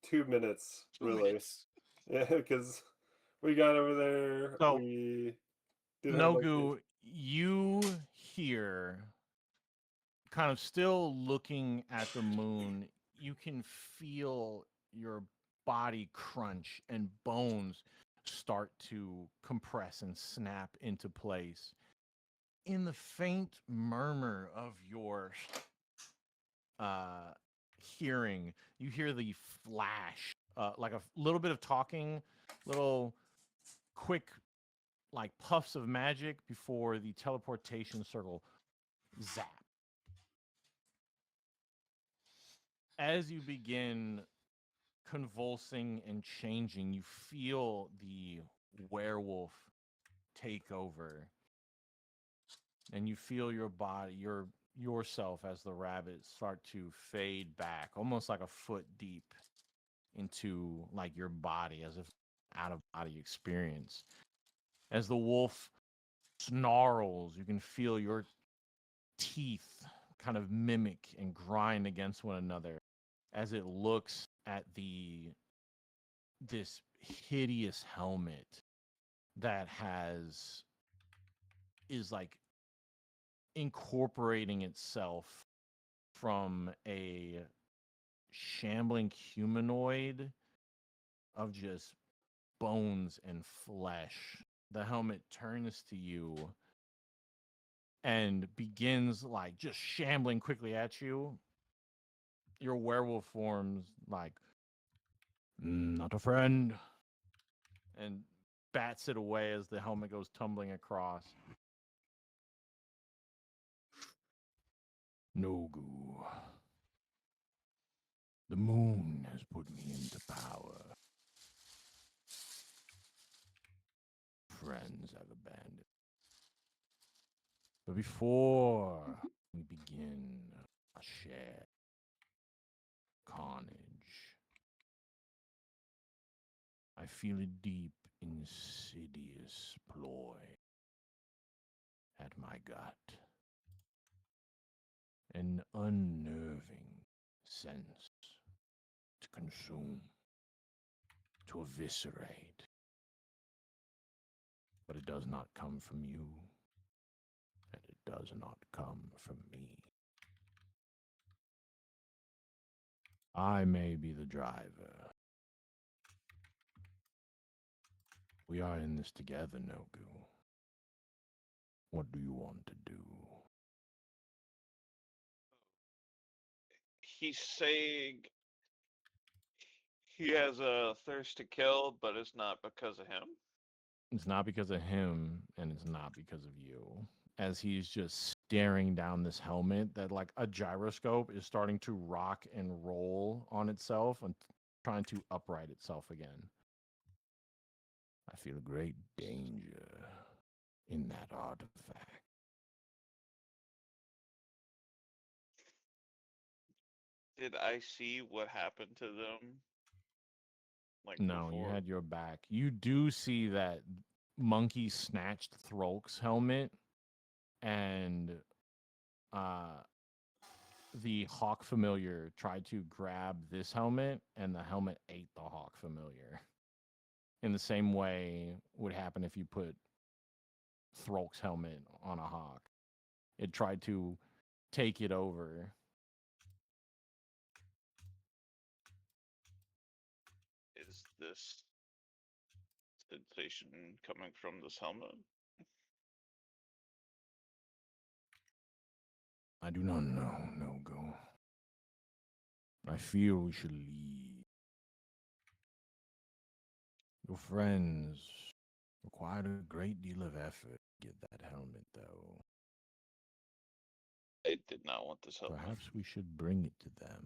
2 minutes, 2 really. minutes. Yeah, because we got over there. So, We did have like Nogu, you hear, kind of still looking at the moon, you can feel your body crunch and bones start to compress and snap into place. In the faint murmur of your uh, hearing, you hear the flash, like a little bit of talking, little quick, like puffs of magic before the teleportation circle zap. As you begin convulsing and changing, you feel the werewolf take over, and you feel your body, yourself as the rabbit start to fade back, almost like a foot deep into like your body, as if out of body experience. As the wolf snarls, you can feel your teeth kind of mimic and grind against one another as it looks at this hideous helmet that is like incorporating itself from a shambling humanoid of just bones and flesh. The helmet turns to you and begins like just shambling quickly at you. Your werewolf forms like, not a friend, and bats it away as the helmet goes tumbling across. Nogu, the moon has put me into power. Friends have abandoned. But before we begin a shared carnage, I feel a deep, insidious ploy at my gut. An unnerving sense to consume, to eviscerate. But it does not come from you, and it does not come from me. I may be the driver. We are in this together, Nogu. What do you want to do? He's saying he has a thirst to kill, but it's not because of him. It's not because of him, and it's not because of you. As he's just staring down this helmet that, like a gyroscope, is starting to rock and roll on itself and trying to upright itself again. I feel great danger in that artifact. Did I see what happened to them? Like No, you before? had your back. You do see that Monkey snatched Throlk's helmet, and the Hawk Familiar tried to grab this helmet, and the helmet ate the Hawk Familiar. In the same way would happen if you put Throlk's helmet on a hawk. It tried to take it over. Is this sensation coming from this helmet? I do not know, Nogo. I feel we should leave. Your friends required a great deal of effort to get that helmet, though. I did not want this helmet. Perhaps we should bring it to them.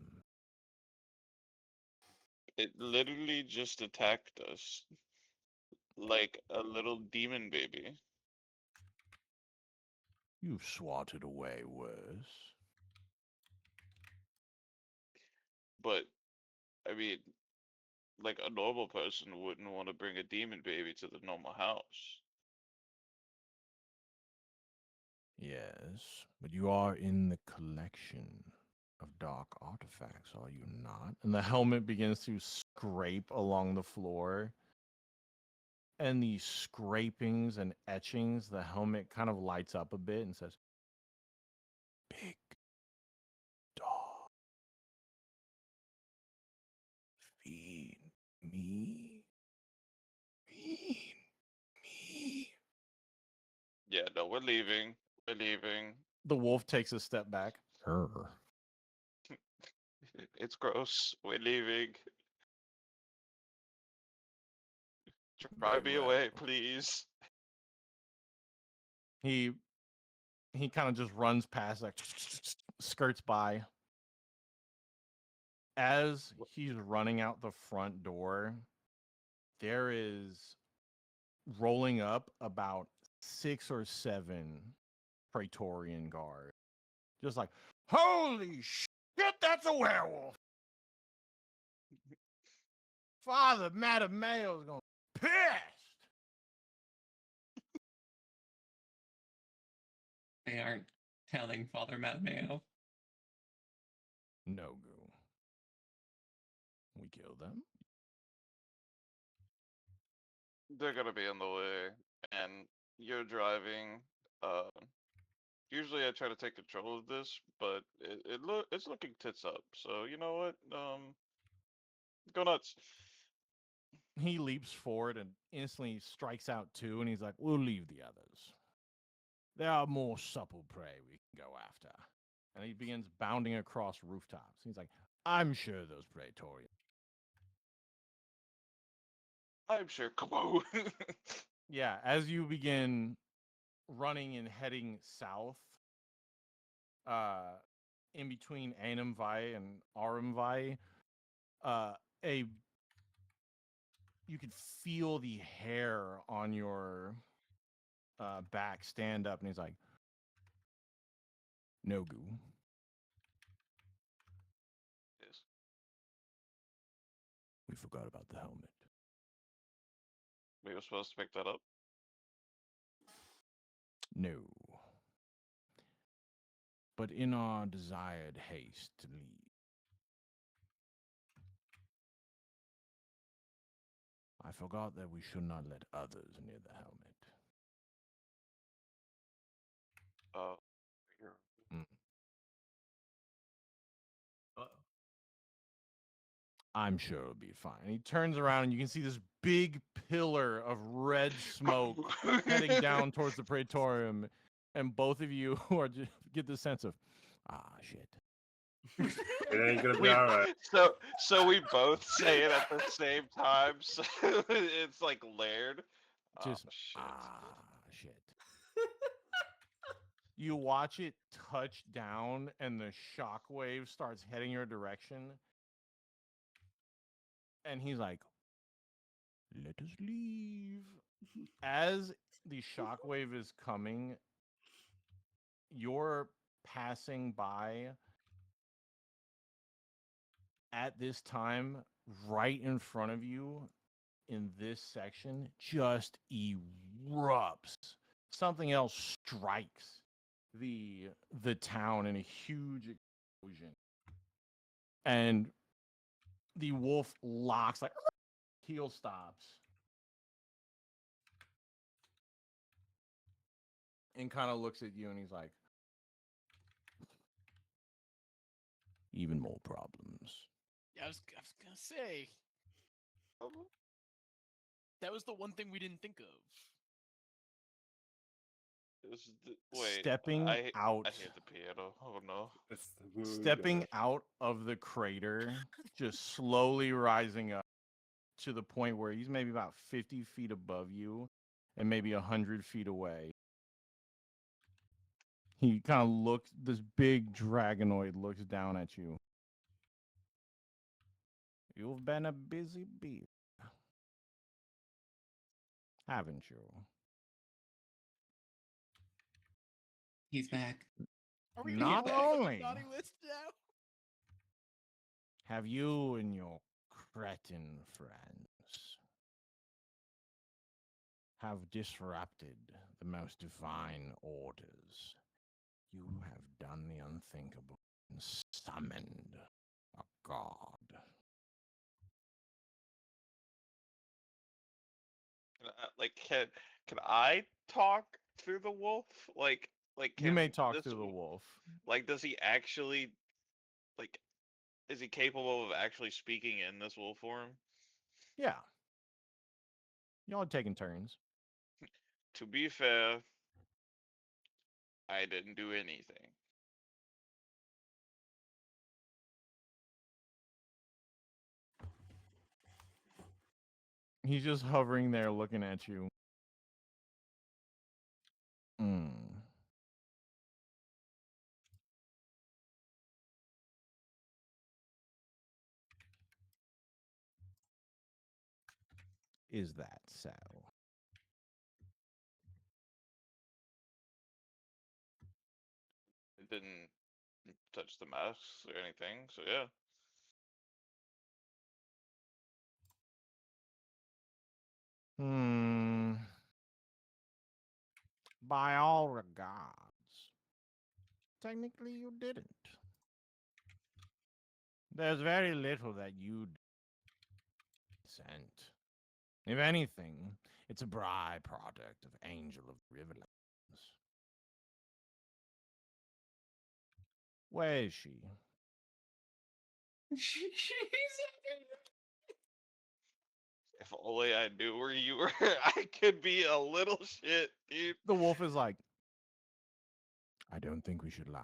It literally just attacked us like a little demon baby. You've swatted away worse. But, I mean, like a normal person wouldn't want to bring a demon baby to the normal house. Yes, but you are in the collection of dark artifacts, are you not? And the helmet begins to scrape along the floor and the scrapings and etchings, the helmet kind of lights up a bit and says, "Big dog, feed me, feed me." Yeah, no, we're leaving. We're leaving. The wolf takes a step back. Her. It's gross. We're leaving. Drive me away, please. He kind of just runs past, like skirts by. As he's running out the front door, there is rolling up about 6 or 7 Praetorian guards. Just like, holy shit, that's a werewolf! Father Madame Mayo's gonna be pissed! They aren't telling Father Matameo. No go. We kill them. They're gonna be on the way, and you're driving. Usually I try to take control of this, but it's looking tits up. So you know what? Go nuts. He leaps forward and instantly strikes out 2, and he's like, we'll leave the others. There are more supple prey we can go after. And he begins bounding across rooftops. He's like, I'm sure those Praetorians. I'm sure. Come on. Yeah, as you begin running and heading south, in between Anumvai and Arumvai, you could feel the hair on your back stand up, and he's like, Nogu. Yes. We forgot about the helmet. We were supposed to pick that up. No. But in our desired haste to leave, I forgot that we should not let others near the helmet. Here. I'm sure it'll be fine. And he turns around and you can see this big pillar of red smoke heading down towards the Praetorium. And both of you are just get the sense of, shit. It ain't gonna be We- alright. So we both say it at the same time. So it's like layered. Just, shit. shit. You watch it touch down and the shockwave starts heading your direction. And he's like, let us leave. As the shockwave is coming, you're passing by at this time right in front of you in this section just erupts. Something else strikes the town in a huge explosion. And the wolf locks, like, heel stops. And kind of looks at you and he's like, even more problems. Yeah, I was gonna say that was the one thing we didn't think of. Wait, Stepping out. I hit the piano. Oh no. It's the moon Stepping god. out of the crater, just slowly rising up to the point where he's maybe about 50 feet above you and maybe 100 feet away. He kind of looks, this big dragonoid looks down at you. You've been a busy bee, haven't you? He's back. Are we Not back on the only naughty list now? have you and your cretin friends have disrupted the most divine orders. You have done the unthinkable and summoned a god. Like, can I talk through the wolf? Like You can may talk this through the wolf. like does he actually like is he capable of actually speaking in this wolf form? Yeah. Y'all are taking turns. To be fair, I didn't do anything. He's just hovering there looking at you. Hmm. Is that so? It didn't touch the masks or anything, so yeah. Hmm. By all regards, technically you didn't. There's very little that you sent. If anything, it's a byproduct of Angel of the Riverlands. Where is she? If only I knew where you were, I could be a little shit, dude. The wolf is like, I don't think we should lie.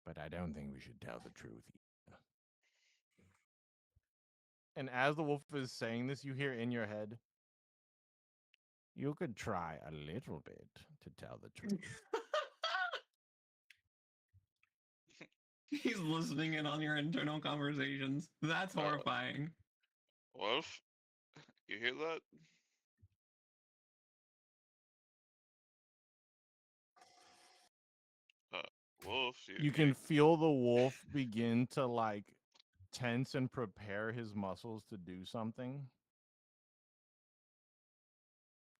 But I don't think we should tell the truth either. And as the wolf is saying this, you hear in your head, you could try a little bit to tell the truth. He's listening in on your internal conversations. That's horrifying. Wolf, you hear that? Wolf, You can feel the wolf begin to like tense and prepare his muscles to do something.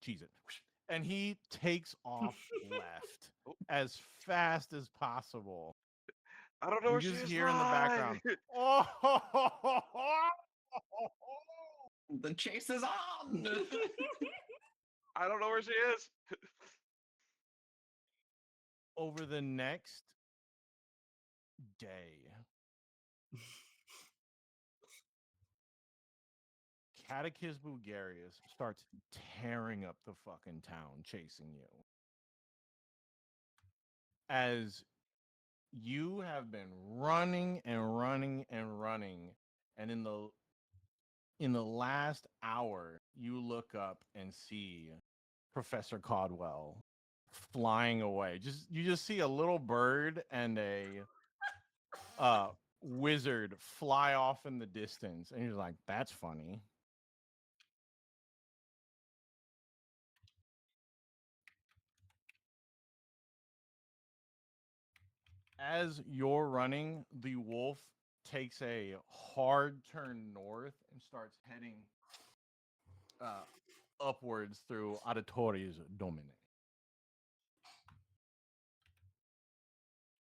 Cheese it. And he takes off left as fast as possible. I don't know You where she just is. hear in the Run! background, oh, The chase is on. I don't know where she is. over the next day. Catechist Bulgarius starts tearing up the fucking town, chasing you. As you have been running and running and running, and in the last hour, you look up and see Professor Caldwell flying away. You just see a little bird and a wizard fly off in the distance, and you're like, "That's funny." As you're running, the wolf takes a hard turn north and starts heading upwards through Auditories Domine.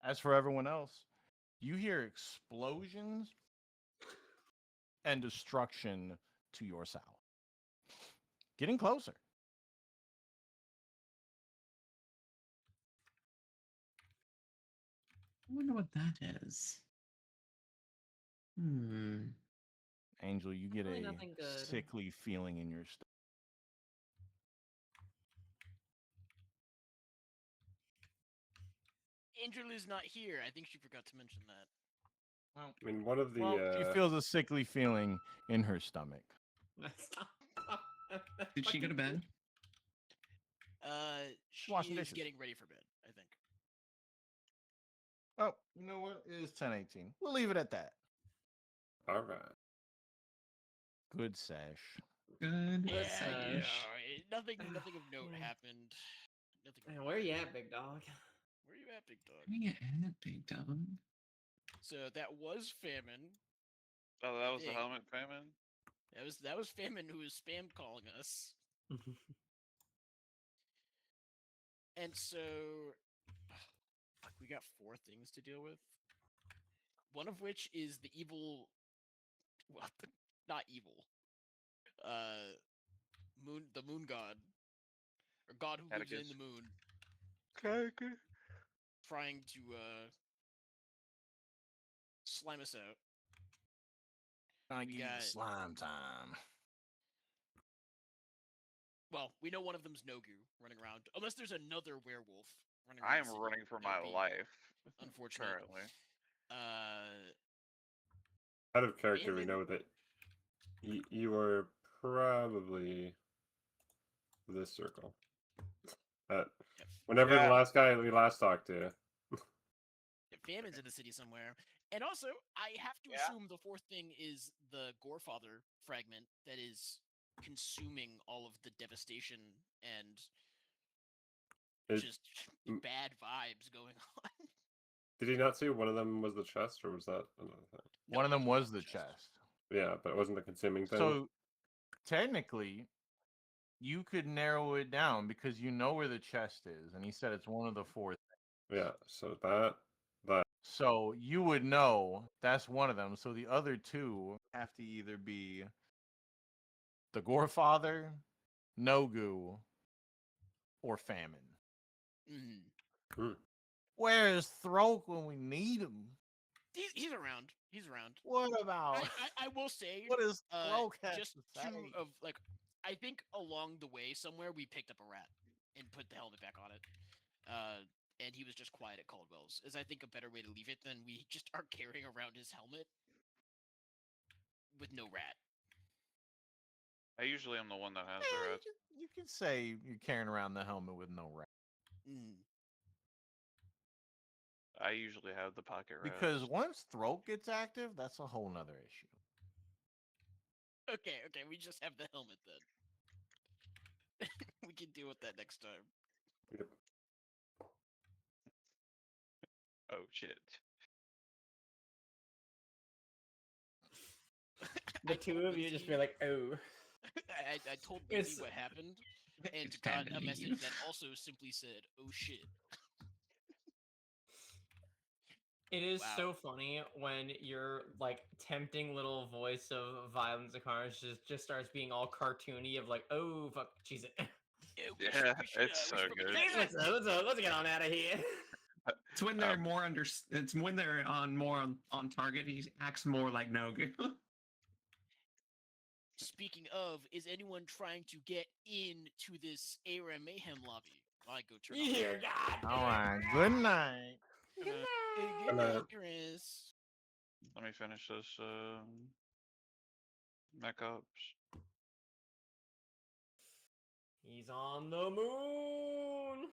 As for everyone else, you hear explosions and destruction to your south. Getting closer. I wonder what that is. Angel, you get Probably a nothing good. sickly feeling in your stomach. Angel is not here. I think she forgot to mention that. I mean, one of the Well, She feels a sickly feeling in her stomach. Stop. Did she go to bed? She Washing is dishes. getting ready for bed, I think. Oh, you know what? It is 10:18. We'll leave it at that. all right. Good sesh. Good. Yeah, sesh. nothing of note happened. Nothing. Man, where you at, big dog? Where you at, big dog? Bring it in, big dog. So that was Famine. Oh, that was the Dang. helmet famine. That was Famine who was spam calling us. And so, fuck, we got 4 things to deal with. One of which is the evil. Well, not evil. the moon god, or god who lives in Atticus. the moon, Okay. trying to slime us out. Trying to We give you got- the slime time. Well, we know one of them's Nogu running around, unless there's another werewolf running I around. am the city. running for That would my be life Unfortunate. currently. Out of character, we Famine? know that you are probably this circle. Whenever the Yeah. last guy we last talked to. Famine's in the city somewhere. And also, I have to assume the fourth thing is the Gorefather fragment that is consuming all of the devastation and It- just m- bad vibes going on. Did he not say one of them was the chest, or was that another thing? No, One of them one was the chest. chest. Yeah, but it wasn't the consuming thing. So technically, you could narrow it down because you know where the chest is, and he said it's one of the four. Yeah, so that So you would know that's one of them. So the other two have to either be the Gorefather, Nogu, or Famine. Mhm. Where's Throke when we need him? He's around. He's around. What about I will say, what does Throke have just to say? two of like, I think along the way somewhere we picked up a rat and put the helmet back on it. And he was just quiet at Caldwell's. Is I think a better way to leave it than we just are carrying around his helmet with no rat. I usually am the one that has Yeah, the rats. you could say you're carrying around the helmet with no rat. Mm. I usually have the pocket rats. Because once Throat gets active, that's a whole nother issue. Okay, we just have the helmet then. We can deal with that next time. Yep. Oh shit. The two of you just be like, oh. I told Bailey It's- what happened and It's time got to a message leave. that also simply said, "Oh shit." It is Wow. so funny when your like tempting little voice of violence and carnage just starts being all cartoony of like, oh fuck, cheese it. Yeah, it's so good. Let's get on out of here. It's when they're more under. It's when they're more on target. He acts more like Nogu. Speaking of, is anyone trying to get into this Aram Mayhem lobby? I go turn off. Here, God. All right. Good night. Good night. night, Chris. Let me finish this mech ups. He's on the moon.